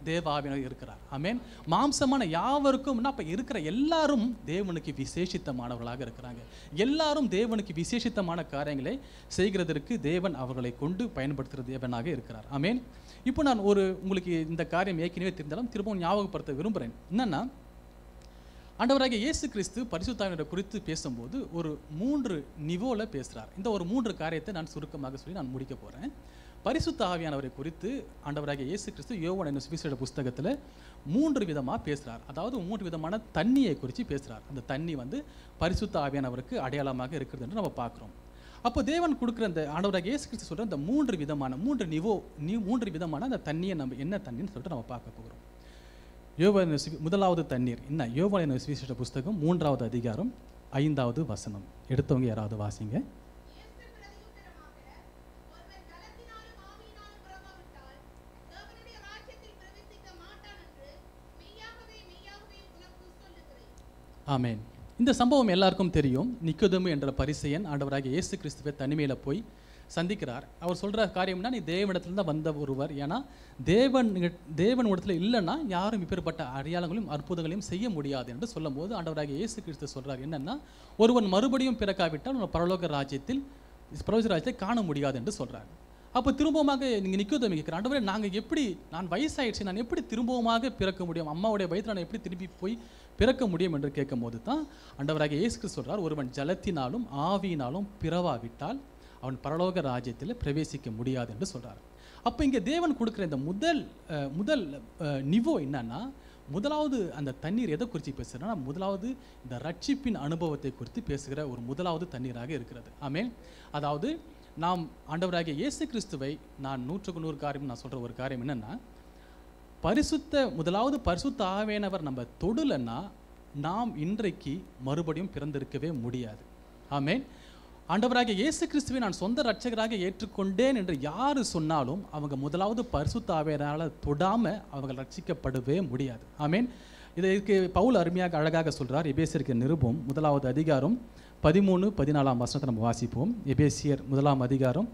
தேவ ஆவியானவர் இருக்கிறார். ஆமேன். மாம்சமான யாவருக்கும் அப்போ இருக்கிற எல்லாரும் தேவனுக்கு விசேஷித்தமானவர்களாக இருக்கிறாங்க. எல்லாரும் தேவனுக்கு விசேஷித்தமான காரியங்களை செய்கிறதற்கு தேவன் அவர்களை கொண்டு பயன்படுத்துகிற தேவனாக இருக்கிறார். ஆமேன். இப்போ நான் உங்களுக்கு இந்த காரியம் ஏற்கனவே தெரிந்தாலும் திரும்பவும் ஞாபகப்படுத்த விரும்புகிறேன். என்னென்னா, ஆண்டவராகிய இயேசு கிறிஸ்து பரிசுத்த ஆவியானவரை குறித்து பேசும்போது ஒரு 3 நிவோவில் பேசுகிறார். இந்த ஒரு 3 காரியத்தை நான் சுருக்கமாக சொல்லி நான் முடிக்க போகிறேன். பரிசுத்த ஆவியானவரை குறித்து ஆண்டவராகிய இயேசு கிறிஸ்து யோவான் என்னும் சுவிசேஷ புஸ்தகத்தில் 3 விதமாக பேசுகிறார். அதாவது 3 விதமான தண்ணியை குறித்து பேசுகிறார். அந்த தண்ணி வந்து பரிசுத்த ஆவியானவருக்கு அடையாளமாக இருக்கிறது என்று நம்ம பார்க்குறோம். அப்போ தேவன் கொடுக்குற அந்த ஆண்டவராகிய இயேசு கிறிஸ்து சொல்கிற அந்த 3 விதமான அந்த தண்ணியை நம்ம என்ன தண்ணின்னு சொல்லிட்டு நம்ம பார்க்க போகிறோம். யோவான் முதலாவது தண்ணீர் என்ன? யோவான் என்னும் சுவிசேஷ புஸ்தகம் 3வது அதிகாரம் 5வது வசனம். எடுத்தவங்க யாராவது வாசிங்க. ஆமேன். இந்த சம்பவம் எல்லாருக்கும் தெரியும். நிக்கோதேமு என்ற பரிசேயன் ஆண்டவராகிய இயேசு கிறிஸ்துவை தனிமையில் போய் சந்திக்கிறார். அவர் சொல்கிற காரியம்னா, நீ தேவனிடத்துலேருந்து வந்த ஒருவர், ஏன்னா தேவன் இடத்துல இல்லைன்னா யாரும் இப்பேற்பட்ட அடையாளங்களையும் அற்புதங்களையும் செய்ய முடியாது என்று சொல்லும் போது ஆண்டவராகிய இயேசு கிறிஸ்து சொல்கிறார் என்னென்னா, ஒருவன் மறுபடியும் பிறக்காவிட்டால் உன் பரலோக ராஜ்யத்தை காண முடியாது என்று சொல்கிறார். அப்போ திரும்பமாக நீங்கள் நிக்கோதேமு கேட்குற, ஆண்டவரே நான் வயசாயிடுச்சு, நான் எப்படி திரும்பவுமாக பிறக்க முடியும்? அம்மாவுடைய வயிற்றில் நான் எப்படி திரும்பி போய் பிறக்க முடியும் என்று கேட்கும் போது தான் ஆண்டவராகிய இயேசு கிறிஸ்து சொல்கிறார், ஒருவன் ஜலத்தினாலும் ஆவியினாலும் பிறவாவிட்டால் அவன் பரலோக ராஜ்யத்தில் பிரவேசிக்க முடியாது என்று சொல்கிறார். அப்போ இங்கே தேவன் கொடுக்குற இந்த முதல் நிவோ என்னன்னா, முதலாவது அந்த தண்ணீர் எதை குறித்து பேசுகிறேன்னா, முதலாவது இந்த ரட்சிப்பின் அனுபவத்தை குறித்து பேசுகிற ஒரு முதலாவது தண்ணீராக இருக்கிறது. ஆமேன். அதாவது நாம் ஆண்டவராகிய இயேசு கிறிஸ்துவை நான் 100க்கு 100 காரியம் நான் சொல்கிற ஒரு காரியம் என்னென்னா, முதலாவது பரிசுத்த ஆவியானவர் நம்ம தொடலைன்னா நாம் இன்றைக்கு மறுபடியும் பிறந்திருக்கவே முடியாது. ஆமேன். ஆண்டவராகிய இயேசு கிறிஸ்துவை நான் சொந்த ரட்சகராக ஏற்றுக்கொண்டேன் என்று யார் சொன்னாலும் அவங்க முதலாவது பரிசுத்த ஆவியானவரால் தொடாமல் அவங்க ரட்சிக்கப்படவே முடியாது. ஆமேன். இதற்கு பவுல் அருமையாக அழகாக சொல்கிறார். எபேசியருக்கு நிருபம் 1வது அதிகாரம் 13-14 வசனத்தை நம்ம வாசிப்போம். எபேசியர் 1ஆம் அதிகாரம்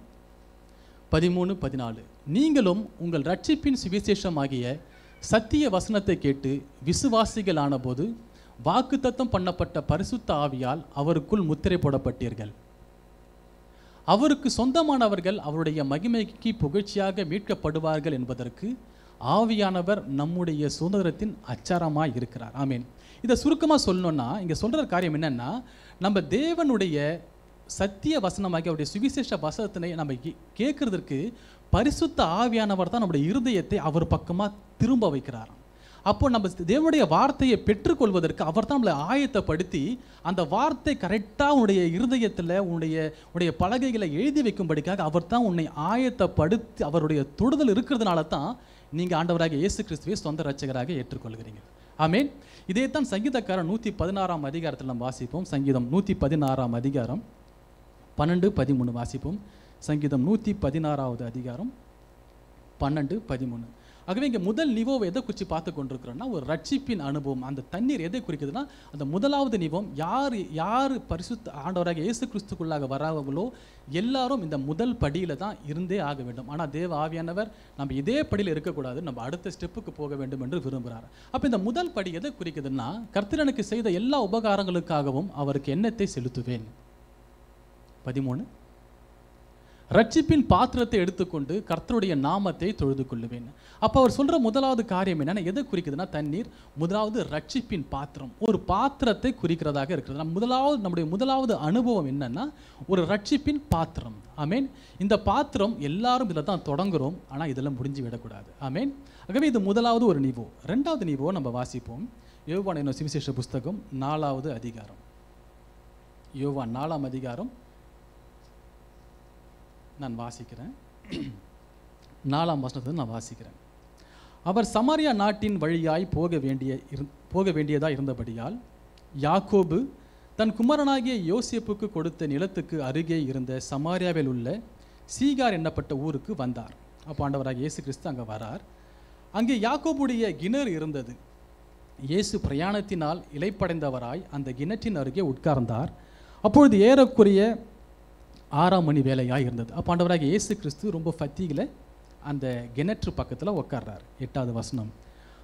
13-14. நீங்களும் உங்கள் ரட்சிப்பின் சுவிசேஷமாகிய சத்திய வசனத்தை கேட்டு விசுவாசிகள் ஆனபோது வாக்குத்தத்தம் பண்ணப்பட்ட பரிசுத்த ஆவியால் அவருக்குள் முத்திரை போடப்பட்டீர்கள். அவருக்கு சொந்தமானவர்கள் அவருடைய மகிமைக்கு புகழ்ச்சியாக மீட்கப்படுவார்கள் என்பதற்கு ஆவியானவர் நம்முடைய சுதந்திரத்தின் அச்சாரமாய் இருக்கிறார். ஆமீன். இதை சுருக்கமாக சொல்லணும்னா இங்கே சொல்கிற காரியம் என்னென்னா, நம்ம தேவனுடைய சத்திய வசனமாகி அவருடைய சுவிசேஷ வசனத்தினை நம்ம கேட்கறதற்கு பரிசுத்த ஆவியானவர் தான் நம்முடைய இருதயத்தை அவர் பக்கமாக திரும்ப வைக்கிறாராம். அப்போ நம்ம தேவனுடைய வார்த்தையை பெற்றுக்கொள்வதற்கு அவர் தான் நம்மளை ஆயத்தப்படுத்தி அந்த வார்த்தை கரெக்டாக உன்னுடைய இருதயத்தில் உன்னுடைய பலகைகளை எழுதி வைக்கும்படிக்காக அவர் தான் உன்னை ஆயத்தப்படுத்தி அவருடைய தொடுதல் இருக்கிறதுனால தான் நீங்கள் ஆண்டவராக இயேசு கிறிஸ்துவை சொந்த இரட்சகராக ஏற்றுக்கொள்கிறீங்க. ஆமேன். இதே தான் சங்கீதக்காரன் 116 அதிகாரத்தில் நம்ம வாசிப்போம். சங்கீதம் 116 அதிகாரம் 12-13 வாசிப்போம். சங்கீதம் 116 அதிகாரம் 12-13. ஆகவே இங்கே முதல் நிவோவை எதை குறித்து பார்த்து கொண்டிருக்கிறோன்னா ஒரு ரட்சிப்பின் அனுபவம். அந்த தண்ணீர் எதை குறிக்குதுன்னா அந்த முதலாவது நிவோம் யார் பரிசுத்த ஆண்டவராக இயேசு கிறிஸ்துக்குள்ளாக வராங்களோ எல்லாரும் இந்த முதல் படியில் தான் இருந்தே ஆக வேண்டும். ஆனால் தேவ ஆவியானவர் நம்ம இதே படியில் இருக்கக்கூடாது, நம்ம அடுத்த ஸ்டெப்புக்கு போக வேண்டும் என்று விரும்புகிறார். அப்போ இந்த முதல் படி எதை குறிக்குதுன்னா கர்த்தருக்கு செய்த எல்லா உபகாரங்களுக்காகவும் அவருக்கு எண்ணத்தை செலுத்துவேன். 13 ரட்சிப்பின் பாத்திரத்தை எடுத்துக்கொண்டு கர்த்தருடைய நாமத்தை தொழுது கொள்ளுவேன். அப்போ அவர் சொல்கிற முதலாவது காரியம் என்னென்னா எதை குறிக்குதுன்னா தண்ணீர் முதலாவது ரட்சிப்பின் பாத்திரம், ஒரு பாத்திரத்தை குறிக்கிறதாக இருக்கிறது. நம்முடைய முதலாவது அனுபவம் என்னென்னா ஒரு ரட்சிப்பின் பாத்திரம். ஆமேன். இந்த பாத்திரம் எல்லாரும் இதில் தான் தொடங்குகிறோம், ஆனால் இதெல்லாம் முடிஞ்சு விடக்கூடாது. ஆமேன். ஆகவே இது முதலாவது ஒரு நிவோ. ரெண்டாவது நிவோ நம்ம வாசிப்போம். யோவான் சுவிசேஷ புஸ்தகம் 4வது அதிகாரம். யோவான் 4ஆம் அதிகாரம் நான் வாசிக்கிறேன். 4ஆம் வசனத்தை நான் வாசிக்கிறேன். அவர் சமாரியா நாட்டின் வழியாய் போக வேண்டியதாக இருந்தபடியால் யாக்கோபு தன் குமாரனாகிய யோசேப்புக்கு கொடுத்த நிலத்துக்கு அருகே இருந்த சமாரியாவில் உள்ள சீகார் என்னப்பட்ட ஊருக்கு வந்தார். அப்போ ஆண்டவராக இயேசு கிறிஸ்து அங்கே வரார். அங்கே யாக்கோபுடைய கிணறு இருந்தது. இயேசு பிரயாணத்தினால் இளைப்படைந்தவராய் அந்த கிணற்றின் அருகே உட்கார்ந்தார். அப்பொழுது ஏறக்குறைய 6ஆம் மணி வேலையாக இருந்தது. அப்போ ஆண்டவராக இயேசு கிறிஸ்து ரொம்ப ஃபத்தியில் அந்த கிணற்று பக்கத்தில் உட்கார்றார். 8வது வசனம்.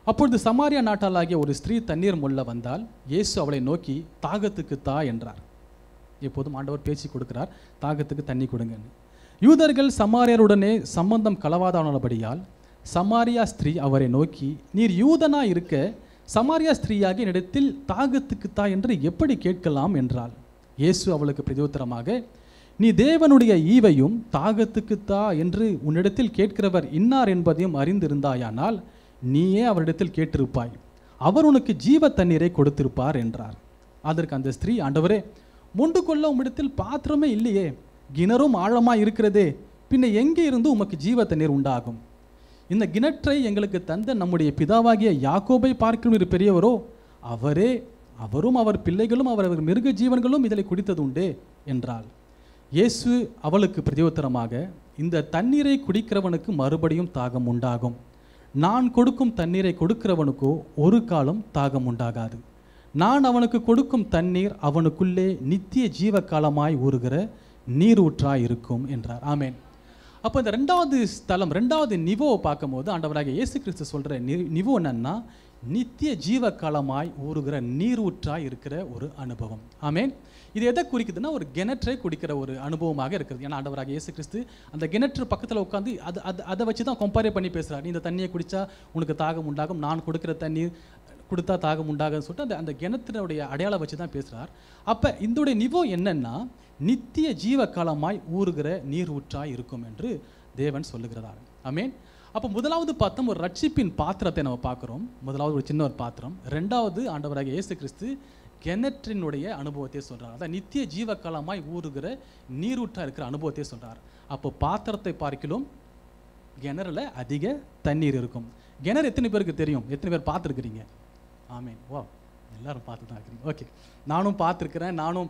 அப்பொழுது சமாரியா நாட்டாளாகிய ஒரு ஸ்திரீ தண்ணீர் மொள்ள வந்தால் இயேசு அவளை நோக்கி தாகத்துக்கு தா என்றார். எப்போதும் ஆண்டவர் பேச்சு கொடுக்கிறார், தாகத்துக்கு தண்ணி கொடுங்கன்னு. யூதர்கள் சமாரியருடனே சம்பந்தம் கலவாதானபடியால் சமாரியா ஸ்திரீ அவரை நோக்கி, நீர் யூதனா இருக்க சமாரியா ஸ்திரீயாகிய என்னிடத்தில் தாகத்துக்கு தா என்று எப்படி கேட்கலாம் என்றாள். இயேசு அவளுக்கு பிரதியுத்தரமாக, நீ தேவனுடைய ஈவையும் தாகத்துக்குத்தா என்று உன்னிடத்தில் கேட்கிறவர் இன்னார் என்பதையும் அறிந்திருந்தாயானால் நீயே அவரிடத்தில் கேட்டிருப்பாய், அவர் உனக்கு ஜீவ தண்ணீரை கொடுத்திருப்பார் என்றார். அதற்கு அந்த ஸ்திரீ, ஆண்டவரே, மொண்டு கொள்ள உம்மிடத்தில் பாத்திரமே இல்லையே, கிணறும் ஆழமாக இருக்கிறதே, பின்ன எங்கே இருந்து உமக்கு ஜீவ தண்ணீர் உண்டாகும்? இந்த கிணற்றை எங்களுக்கு தந்த நம்முடைய பிதாவாகிய யாக்கோபை பார்க்கும் பெரியவரோ, அவரும் அவர் பிள்ளைகளும் அவர் மிருக ஜீவன்களும் இதில் குடித்தது உண்டே என்றாள். இயேசு அவளுக்கு பிரதியுத்தரமாக, இந்த தண்ணீரை குடிக்கிறவனுக்கு மறுபடியும் தாகம் உண்டாகும். நான் கொடுக்கும் தண்ணீரை கொடுக்கிறவனுக்கோ ஒரு காலம் தாகம் உண்டாகாது. நான் அவனுக்கு கொடுக்கும் தண்ணீர் அவனுக்குள்ளே நித்திய ஜீவ காலமாய் ஊறுகிற நீரூற்றாய் இருக்கும் என்றார். ஆமேன். அப்போ இந்த ரெண்டாவது ஸ்தலம், ரெண்டாவது நிவோவை பார்க்கும்போது ஆண்டவராக இயேசு கிறிஸ்து சொல்கிற நிவோ என்னன்னா நித்திய ஜீவ காலமாய் ஊறுகிற நீரூற்றாய் இருக்கிற ஒரு அனுபவம். ஆமேன். இது எதை குறிக்குதுன்னா ஒரு கிணற்றை குடிக்கிற ஒரு அனுபவமாக இருக்கிறது. ஏன்னா ஆண்டவராக இயேசு கிறிஸ்து அந்த கிணற்று பக்கத்தில் உட்காந்து அதை வச்சு தான் கம்பேர் பண்ணி பேசுகிறார். நீ இந்த தண்ணியை குடித்தா உனக்கு தாகம் உண்டாகும், நான் கொடுக்குற தண்ணீர் கொடுத்தா தாகம் உண்டாகுன்னு சொல்லிட்டு அந்த கிணத்தினுடைய அடையாளம் வச்சு தான் பேசுகிறார். அப்போ இதோடைய நிவோ என்னன்னா நித்திய ஜீவ காலமாய் ஊறுகிற நீர் ஊற்றாய் இருக்கும் என்று தேவன் சொல்லுகிறதார். ஆமேன். அப்போ முதலாவது பார்த்தோம் ஒரு ரட்சிப்பின் பாத்திரத்தை நம்ம பார்க்குறோம். முதலாவது ஒரு சின்ன ஒரு பாத்திரம். ரெண்டாவது ஆண்டவராக இயேசு கிறிஸ்து கிணற்றினுடைய அனுபவத்தை சொல்கிறார். அதான் நித்திய ஜீவ காலமாய் ஊறுகிற நீரூற்றாக இருக்கிற அனுபவத்தை சொல்கிறார். அப்போ பாத்திரத்தை பார்க்கிலும் கிணறுல அதிக தண்ணீர் இருக்கும். கிணறு எத்தனை பேருக்கு தெரியும்? எத்தனை பேர் பார்த்துருக்குறீங்க? ஆமேன். வா, எல்லாரும் பார்த்து தான் இருக்கிறீங்க. ஓகே, நானும் பார்த்துருக்குறேன். நானும்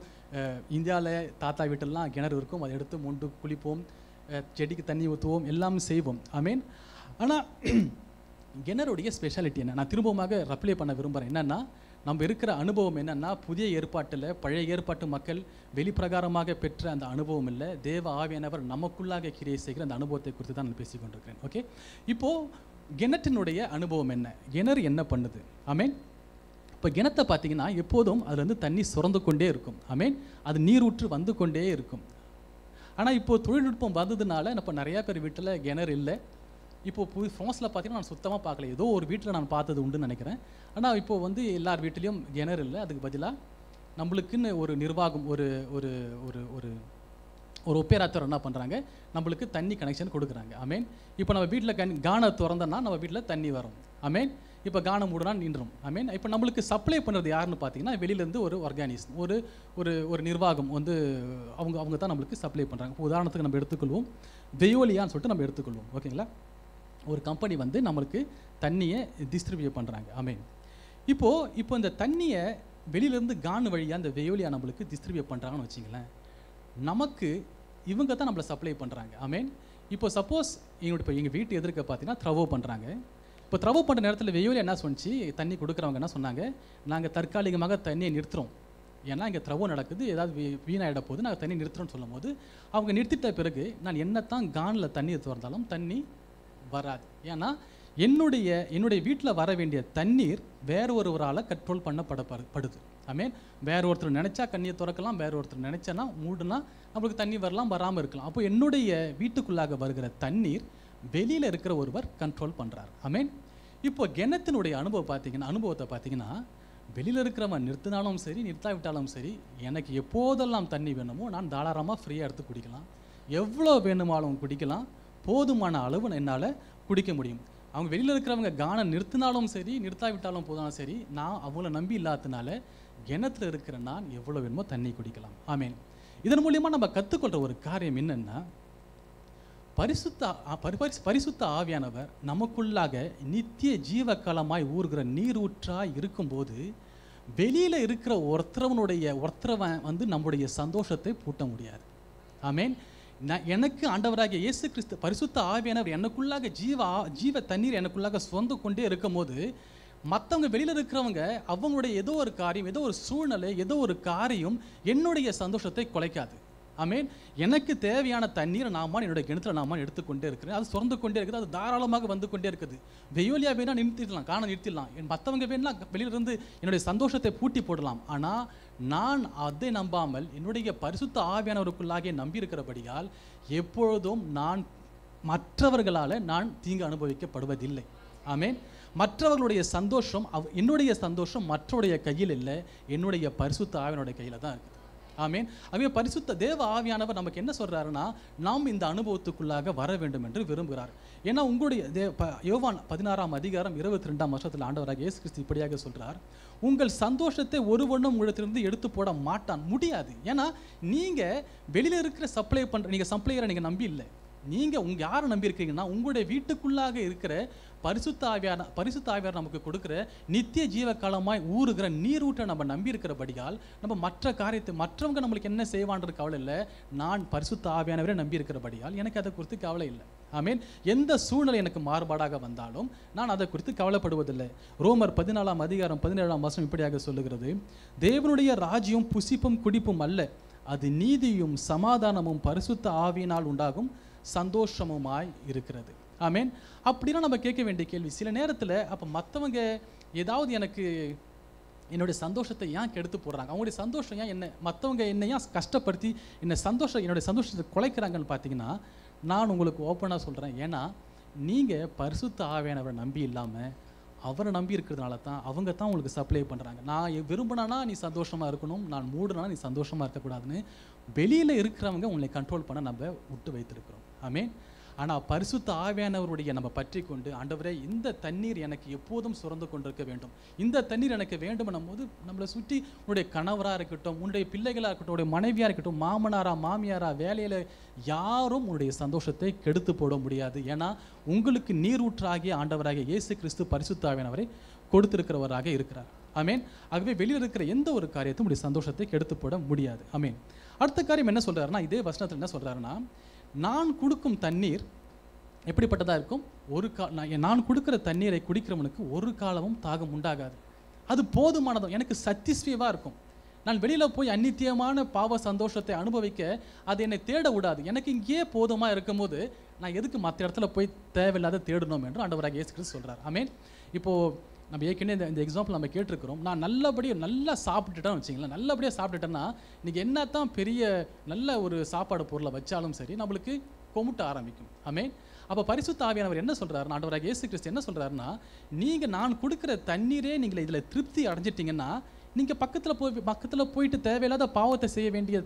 இந்தியாவில் தாத்தா வீட்டெல்லாம் கிணறு இருக்கும், அதை எடுத்து மொண்டு குளிப்போம், செடிக்கு தண்ணி ஊற்றுவோம், எல்லாமே செய்வோம். ஆமேன். ஆனால் கிணறுடைய ஸ்பெஷாலிட்டி என்ன, நான் திரும்பமாக ரப்ளை பண்ண விரும்புகிறேன். என்னென்னா நம்ம இருக்கிற அனுபவம் என்னென்னா புதிய ஏற்பாட்டில் பழைய ஏற்பாட்டு மக்கள் வெளிப்பிரகாரமாக பெற்ற அந்த அனுபவம் இல்லை, தேவ ஆவியானவர் நமக்குள்ளாக கிரியை செய்கிற அந்த அனுபவத்தை குறித்து தான் நான் பேசி கொண்டிருக்கிறேன். ஓகே, இப்போது கிணற்றினுடைய அனுபவம் என்ன, கிணறு என்ன பண்ணுது? ஆமேன். இப்போ கிணத்தை பார்த்தீங்கன்னா எப்போதும் அதுலேருந்து தண்ணி சுரந்து கொண்டே இருக்கும். ஆமேன். அது நீரூற்று வந்து கொண்டே இருக்கும். ஆனால் இப்போ தொழில்நுட்பம் வந்ததுனால இப்போ நிறையா பேர் வீட்டில் கிணறு இல்லை. இப்போது ஃப்ரான்ஸில் பார்த்தீங்கன்னா நான் சுத்தமாக பார்க்கல, ஏதோ ஒரு வீட்டில் நான் பார்த்தது உண்டுன்னு நினைக்கிறேன். ஆனால் இப்போது வந்து எல்லார் வீட்லேயும் கிணறு இல்லை. அதுக்கு பதிலாக நம்மளுக்குன்னு ஒரு நிர்வாகம், ஒரு ஒரு ஒரு ஒரு ஒரு ஒப்பேராத்தர் என்ன பண்ணுறாங்க, நம்மளுக்கு தண்ணி கனெக்ஷன் கொடுக்குறாங்க. ஆமேன். இப்போ நம்ம வீட்டில் கானை திறந்தோன்னா நம்ம வீட்டில் தண்ணி வரும். ஆமேன். இப்போ கானை மூடனா நின்றும். ஆமேன். இப்போ நம்மளுக்கு சப்ளை பண்ணுறது யாருன்னு பார்த்தீங்கன்னா வெளியிலேருந்து ஒரு ஆர்கானிசம், ஒரு ஒரு ஒரு நிர்வாகம் வந்து அவங்க தான் நம்மளுக்கு சப்ளை பண்ணுறாங்க. இப்போ உதாரணத்துக்கு நம்ம எடுத்துக்கொள்வோம், வெயோலியான்னு சொல்லிட்டு நம்ம எடுத்துக்கொள்வோம். ஓகேங்களா? ஒரு கம்பெனி வந்து நம்மளுக்கு தண்ணியை டிஸ்ட்ரிபியூட் பண்ணுறாங்க. ஆமேன். இப்போ இந்த தண்ணியை வெளியிலேருந்து கான் வழியாக அந்த வெயோலியா நம்மளுக்கு டிஸ்ட்ரிபியூட் பண்ணுறாங்கன்னு வச்சிங்களேன், நமக்கு இவங்க தான் நம்மளை சப்ளை பண்ணுறாங்க. ஆமேன். இப்போ சப்போஸ் இப்போ எங்கள் வீட்டு எதிர்க்க பார்த்தீங்கன்னா த்ரவோ பண்ணுறாங்க. இப்போ த்ரவோ பண்ணுற நேரத்தில் வெயோலியா என்ன சொன்னிச்சு, தண்ணி கொடுக்குறவங்க என்ன சொன்னாங்க, நாங்கள் தற்காலிகமாக தண்ணியை நிறுத்துகிறோம், ஏன்னா இங்கே த்ரவோ நடக்குது, ஏதாவது வீணாயிட போது நாங்கள் தண்ணி நிறுத்துகிறோம்னு சொல்லும் போது அவங்க நிறுத்திட்ட பிறகு நான் என்னத்தான் கானில் தண்ணியை திறந்தாலும் தண்ணி வராது. ஏன்னா என்னுடைய வீட்டில் வர வேண்டிய தண்ணீர் வேற ஒருவரால் கண்ட்ரோல் பண்ணப்படுது. ஆமேன். வேற ஒருத்தர் நினச்சா கண்ணியை திறக்கலாம், வேற ஒருத்தர் நினச்சனா மூடுனா நம்மளுக்கு தண்ணி வரலாம், வராமல் இருக்கலாம். அப்போ என்னுடைய வீட்டுக்குள்ளாக வருகிற தண்ணீர் வெளியில் இருக்கிற ஒருவர் கண்ட்ரோல் பண்ணுறார். ஆமேன். இப்போ கிணத்தினுடைய அனுபவத்தை பார்த்தீங்கன்னா வெளியில் இருக்கிறவன் நிறுத்தினாலும் சரி நிறுத்தாவிட்டாலும் சரி, எனக்கு எப்போதெல்லாம் தண்ணி வேணுமோ நான் தாராளமாக ஃப்ரீயாக எடுத்து குடிக்கலாம், எவ்வளோ வேணுமாலும் குடிக்கலாம், போதுமான அளவு என்னால் குடிக்க முடியும். அவங்க வெளியில் இருக்கிறவங்க கானை நிறுத்தினாலும் சரி நிறுத்தாவிட்டாலும் போதாலும் சரி, நான் அவங்கள நம்பி இல்லாததுனால கிணத்துல இருக்கிற நான் எவ்வளோ வேணுமோ தண்ணி குடிக்கலாம். ஆமேன். இதன் மூலியமாக நம்ம கற்றுக்கொள்கிற ஒரு காரியம் என்னென்னா, பரிசுத்த ஆவியானவர் நமக்குள்ளாக நித்திய ஜீவகாலமாய் ஊறுகிற நீரூற்றாய் இருக்கும்போது வெளியில் இருக்கிற ஒருத்தரவன் வந்து நம்முடைய சந்தோஷத்தை பூட்ட முடியாது. ஆமேன். எனக்கு ஆண்டவராகிய இயேசு கிறிஸ்து பரிசுத்த ஆவியானவர் எனக்குள்ளாக ஜீவ தண்ணீர் எனக்குள்ளாக சொந்த கொண்டே இருக்கும் போது மற்றவங்க வெளியில் இருக்கிறவங்க அவங்களுடைய ஏதோ ஒரு காரியம், ஏதோ ஒரு சூழ்நிலை, ஏதோ ஒரு காரியம் என்னுடைய சந்தோஷத்தை குலைக்காது. ஆமேன். எனக்கு தேவையான தண்ணீரை என்னுடைய கிணத்துல நாம எடுத்துக்கொண்டே இருக்கிறேன், அது சுரந்து கொண்டே இருக்குது, அது தாராளமாக வந்து கொண்டே இருக்குது. வெயோலியா வேணா நிறுத்திடலாம், காண நிறுத்திடலாம், மற்றவங்க வேணா வெளியிலிருந்து என்னுடைய சந்தோஷத்தை பூட்டி போடலாம். ஆனால் நான் அதை நம்பாமல் என்னுடைய பரிசுத்த ஆவியானவருக்குள்ளாக நம்பியிருக்கிறபடியால் எப்பொழுதும் நான் மற்றவர்களால் நான் தீங்கு அனுபவிக்கப்படுவதில்லை. ஆமேன். மற்றவர்களுடைய சந்தோஷம் என்னுடைய சந்தோஷம் மற்றவருடைய கையில் இல்லை, என்னுடைய பரிசுத்த ஆவியானுடைய கையில் தான் இருக்குது. ஆமேன். அவைய பரிசுத்த தேவ ஆவியானவர் நமக்கு என்ன சொல்றாருன்னா, நாம் இந்த அனுபவத்துக்குள்ளாக வர வேண்டும் என்று விரும்புகிறார். ஏன்னா உங்களுடைய யோவான் 16:22 ஆண்டவராக இயேசு கிறிஸ்து இப்படியாக சொல்றார், உங்கள் சந்தோஷத்தை ஒருவனும் உங்களிடத்திலிருந்து எடுத்து போட மாட்டான், முடியாது. ஏன்னா நீங்க வெளியில இருக்கிற சப்ளையரை நீங்க நம்பி இல்லை, நீங்க யாரை நம்பி இருக்கீங்கன்னா உங்களுடைய வீட்டுக்குள்ளாக இருக்கிற பரிசுத்த ஆவியார் நமக்கு கொடுக்கிற நித்திய ஜீவ காலமாய் ஊறுகிற நீரூற்றை நம்ம நம்பி இருக்கிறபடியால் நம்ம மற்ற காரியத்தை மற்றவங்க நம்மளுக்கு என்ன செய்வான்ற கவலை இல்லை, நான் பரிசுத்த ஆவியானவரை நம்பி இருக்கிறபடியால் எனக்கு அதை குறித்து கவலை இல்லை. ஆமேன். எந்த சூழ்நிலை எனக்கு மாறுபாடாக வந்தாலும் நான் அதை குறித்து கவலைப்படுவதில்லை. ரோமர் 14:17 இப்படியாக சொல்லுகிறது, தேவனுடைய ராஜ்யம் புசிப்பும் குடிப்பும் அல்ல, அது நீதியும் சமாதானமும் பரிசுத்த ஆவியினால் உண்டாகும் சந்தோஷமுமாய் இருக்கிறது. ஆமேன். அப்படின்னா நம்ம கேட்க வேண்டிய கேள்வி, சில நேரத்தில் அப்போ மற்றவங்க ஏதாவது எனக்கு என்னுடைய சந்தோஷத்தை ஏன் கெடுத்து போடுறாங்க, அவங்களுடைய சந்தோஷம் ஏன் மற்றவங்க என்னை ஏன் கஷ்டப்படுத்தி என்னுடைய சந்தோஷத்தை குலைக்கிறாங்கன்னு பார்த்தீங்கன்னா, நான் உங்களுக்கு ஓப்பனாக சொல்கிறேன், ஏன்னா நீங்கள் பரிசுத்த ஆவியானவரை நம்பி இல்லாமல் அவரை நம்பி இருக்கிறதுனால தான் அவங்க தான் உங்களுக்கு சப்ளை பண்ணுறாங்க. நான் விரும்பினா நீ சந்தோஷமாக இருக்கணும், நான் மூடுனா நீ சந்தோஷமாக இருக்கக்கூடாதுன்னு வெளியில் இருக்கிறவங்க உங்களை கண்ட்ரோல் பண்ண நம்ம விட்டு வைத்திருக்கிறோம். ஆமேன். ஆனால் பரிசுத்த ஆவியானவருடைய நம்ம பற்றி கொண்டு, ஆண்டவரே இந்த தண்ணீர் எனக்கு எப்போதும் சுரந்து கொண்டிருக்க வேண்டும், இந்த தண்ணீர் எனக்கு வேண்டும்னும் போது நம்மளை சுற்றி உன்னுடைய கணவராக இருக்கட்டும், உன்னுடைய பிள்ளைகளாக இருக்கட்டும், உன்னுடைய மனைவியாக இருக்கட்டும், மாமனாரா மாமியாரா வேலையில் யாரும் உன்னுடைய சந்தோஷத்தை கெடுத்து போட முடியாது. ஏன்னா உங்களுக்கு நீரூற்றாகிய ஆண்டவராகிய இயேசு கிறிஸ்து பரிசுத்த ஆவியானவரை கொடுத்திருக்கிறவராக இருக்கிறார். ஆமேன். ஆகவே வெளியில் இருக்கிற எந்த ஒரு காரியத்தையும் உடைய சந்தோஷத்தை கெடுத்து போட முடியாது. ஆமேன். அடுத்த காரியம் என்ன சொல்றாருன்னா, இதே வசனத்தில் என்ன சொல்றாருன்னா, நான் கொடுக்கும் தண்ணீர் எப்படிப்பட்டதாக இருக்கும், நான் கொடுக்குற தண்ணீரை குடிக்கிறவனுக்கு ஒரு காலமும் தாகம் உண்டாகாது, அது போதுமானதும் எனக்கு சத்திஸ்வியவாக இருக்கும். நான் வெளியில் போய் அநித்தியமான பாவ சந்தோஷத்தை அனுபவிக்க அது என்னை தேட விடாது. எனக்கு இங்கேயே போதுமாக இருக்கும் போது நான் எதுக்கு மற்ற இடத்துல போய் தேவையில்லாத தேடணும் என்று ஆண்டவராக இயேசு கிறிஸ்து சொல்கிறார். ஆமேன். இப்போது நம்ம ஏற்கனவே இந்த எக்ஸாம்பிள் நம்ம கேட்டிருக்கிறோம். நான் நல்லபடியாக நல்லா சாப்பிட்டுட்டேன்னு வச்சிங்களேன், நல்லபடியாக சாப்பிட்டுட்டேன்னா இன்றைக்கி என்ன தான் பெரிய நல்ல ஒரு சாப்பாடு பொருளை வச்சாலும் சரி நம்மளுக்கு கொமுட்ட ஆரம்பிக்கும். ஆமென். அப்போ பரிசுத்த ஆவியானவர் என்ன சொல்கிறாருன்னா, ஆண்டவராகிய இயேசு கிறிஸ்து என்ன சொல்கிறாருன்னா, நீங்கள் நான் கொடுக்குற தண்ணீரே நீங்கள் இதில் திருப்தி அடைஞ்சிட்டிங்கன்னா நீங்கள் பக்கத்தில் போயிட்டு தேவையில்லாத பாவத்தை செய்ய வேண்டிய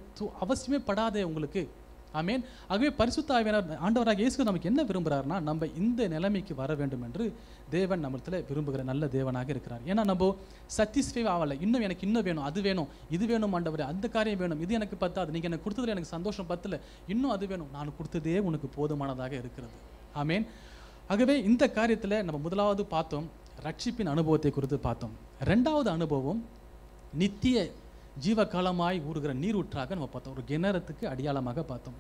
அவசியமே படாதே உங்களுக்கு. ஆமென். ஆகவே பரிசுத்த ஆவியானவர் ஆண்டவராகிய இயேசு நமக்கு என்ன விரும்புகிறாருன்னா, நம்ம இந்த நிலைமைக்கு வர வேண்டும் என்று தேவன் நம்மளத்தில் விரும்புகிற நல்ல தேவனாக இருக்கிறார். ஏன்னா நம்ம சாட்டிஸ்ஃபை ஆகலை, இன்னும் எனக்கு இன்னும் வேணும், அது வேணும், இது வேணும் ஆண்டவரே, அந்த காரியம் வேணும், இது எனக்கு பத்தாது, நீங்கள் எனக்கு கொடுத்ததில் எனக்கு சந்தோஷம் பத்தல, இன்னும் அது வேணும், நான் கொடுத்ததே உனக்கு போதுமானதாக இருக்கிறது. ஆமென். ஆகவே இந்த காரியத்தில் நம்ம முதலாவது பார்த்தோம் ரட்சிப்பின் அனுபவத்தை குறித்து பார்த்தோம். ரெண்டாவது அனுபவம் நித்திய ஜீவகாலமாய் ஊறுகிற நீரூற்றாக நம்ம பார்த்தோம், ஒரு கிணறத்துக்கு அடையாளமாக பார்த்தோம்.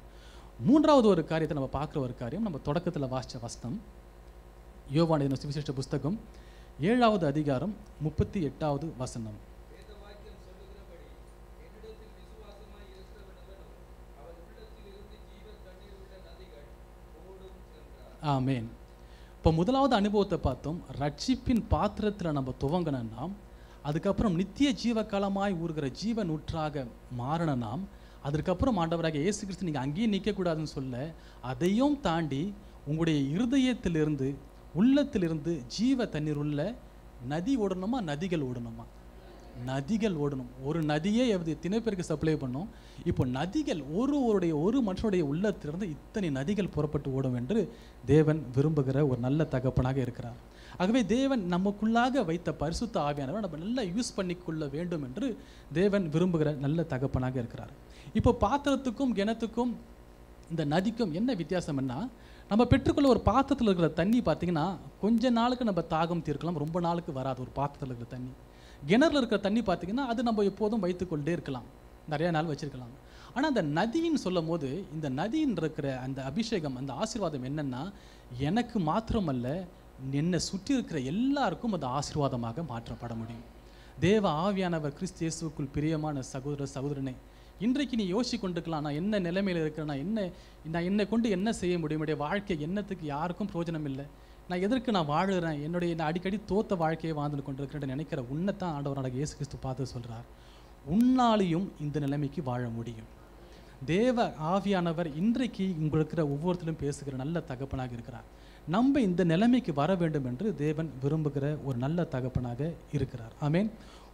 மூன்றாவது ஒரு காரியத்தை நம்ம பார்க்குற ஒரு காரியம் நம்ம தொடக்கத்தில் வாசித்த வசனம், யோவான் எழுதின சுவிசேஷ புஸ்தகம் 7வது அதிகாரம் 38வது வசனம். ஆமென். இப்போ முதலாவது அனுபவத்தை பார்த்தோம், ரட்சிப்பின் பாத்திரத்தில் நம்ம துவங்கினா அதுக்கப்புறம் நித்திய ஜீவகாலமாய் ஊறுகிற ஜீவன் ஊற்றாக மாறின நாம், அதற்கப்புறம் ஆண்டவராக இயேசு கிறிஸ்து நீங்கள் அங்கேயே நிற்கக்கூடாதுன்னு சொல்ல, அதையும் தாண்டி உங்களுடைய இருதயத்திலிருந்து உள்ளத்திலிருந்து ஜீவ தண்ணீர் உள்ள நதி ஓடணுமா, நதிகள் ஓடணுமா? நதிகள் ஓடணும். ஒரு நதியே எத்தனை பேருக்கு சப்ளை பண்ணும், இப்போ நதிகள் ஒரு மனுஷனுடைய உள்ளத்திலிருந்து இத்தனை நதிகள் புறப்பட்டு ஓடும் என்று தேவன் விரும்புகிற ஒரு நல்ல தகப்பனாக இருக்கிறார். ஆகவே தேவன் நமக்குள்ளாக வைத்த பரிசுத்த ஆவியானவர் நம்ம நல்லா யூஸ் பண்ணிக்கொள்ள வேண்டும் என்று தேவன் விரும்புகிற நல்ல தகப்பனாக இருக்கிறார். இப்போ பாத்திரத்துக்கும் கிணத்துக்கும் இந்த நதிக்கும் என்ன வித்தியாசம்னா, நம்ம பெற்றுக்கொள்ள ஒரு பாத்திரத்தில் இருக்கிற தண்ணி பார்த்திங்கன்னா கொஞ்ச நாளுக்கு நம்ம தாகம் தீர்க்கலாம், ரொம்ப நாளுக்கு வராது. ஒரு பாத்திரத்தில் இருக்கிற தண்ணி, கிணறுல இருக்கிற தண்ணி பார்த்திங்கன்னா அது நம்ம எப்போதும் வைத்துக்கொண்டே இருக்கலாம், நிறையா நாள் வச்சுருக்கலாம். ஆனால் அந்த நதின்னு சொல்லும் போது இந்த நதின்னு இருக்கிற அந்த அபிஷேகம், அந்த ஆசீர்வாதம் என்னென்னா, எனக்கு மாத்திரமல்ல என்னை சுற்றி இருக்கிற எல்லாருக்கும் அது ஆசீர்வாதமாக மாற்றப்பட முடியும். தேவ ஆவியானவர் கிறிஸ்து இயேசுவுக்குள் பிரியமான சகோதர சகோதரனை, இன்றைக்கு நீ யோசிச்சு கொண்டுக்கலாம், நான் என்ன நிலைமையில் இருக்கிறேன், நான் என்னை கொண்டு என்ன செய்ய முடியும், என்னுடைய வாழ்க்கை என்னத்துக்கு யாருக்கும் பிரயோஜனம் இல்லை, நான் எதற்கு நான் வாழுறேன், நான் அடிக்கடி தோத்த வாழ்க்கையை வாழ்ந்து கொண்டிருக்கிறேன் நினைக்கிற உன்னைத்தான் ஆண்டவராக இயேசு கிறிஸ்து பார்த்து சொல்கிறார், உன்னாலையும் இந்த நிலைமைக்கு வாழ முடியும். தேவ ஆவியானவர் இன்றைக்கு உங்களுக்கு ஒவ்வொருத்தரும் பேசுகிற நல்ல தகப்பனாக இருக்கிறார். நம்ம இந்த நிலைமைக்கு வர வேண்டும் என்று தேவன் விரும்புகிற ஒரு நல்ல தகப்பனாக இருக்கிறார். ஆமென்.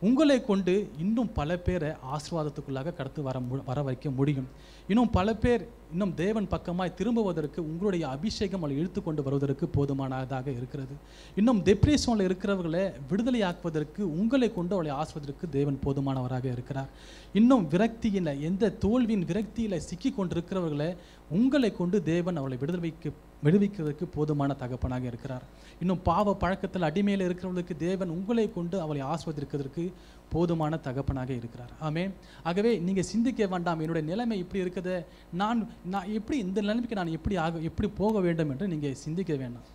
உங்களை கொண்டு இன்னும் பல பேரை ஆசீர்வாதத்துக்குள்ளாக கடத்து வர வைக்க முடியும். இன்னும் பல பேர் இன்னும் தேவன் பக்கமாய் திரும்புவதற்கு உங்களுடைய அபிஷேகம் அவளை இழுத்து கொண்டு வருவதற்கு போதுமானதாக இருக்கிறது. இன்னும் டிப்ரெஷனில் இருக்கிறவர்களை விடுதலையாக்குவதற்கு உங்களை கொண்டு அவளை ஆசீர்வதற்கு தேவன் போதுமானவராக இருக்கிறார். இன்னும் விரக்தியில், எந்த தோல்வியின் விரக்தியில் சிக்கி கொண்டிருக்கிறவர்களை உங்களை கொண்டு தேவன் அவளை விடுவிக்கிறதுக்கு போதுமான தகப்பனாக இருக்கிறார். இன்னும் பாவ பழக்கத்தில் அடிமையில் இருக்கிறவர்களுக்கு தேவன் உங்களை கொண்டு அவளை ஆசீர்வதிக்கிறதுக்கு போதுமான தகப்பனாக இருக்கிறார். ஆமென். ஆகவே நீங்கள் சிந்திக்க வேண்டாம், என்னுடைய நிலைமை இப்படி இருக்குது, நான் எப்படி இந்த நிலைமைக்கு நான் எப்படி போக வேண்டும் என்று நீங்கள் சிந்திக்க வேண்டாம்.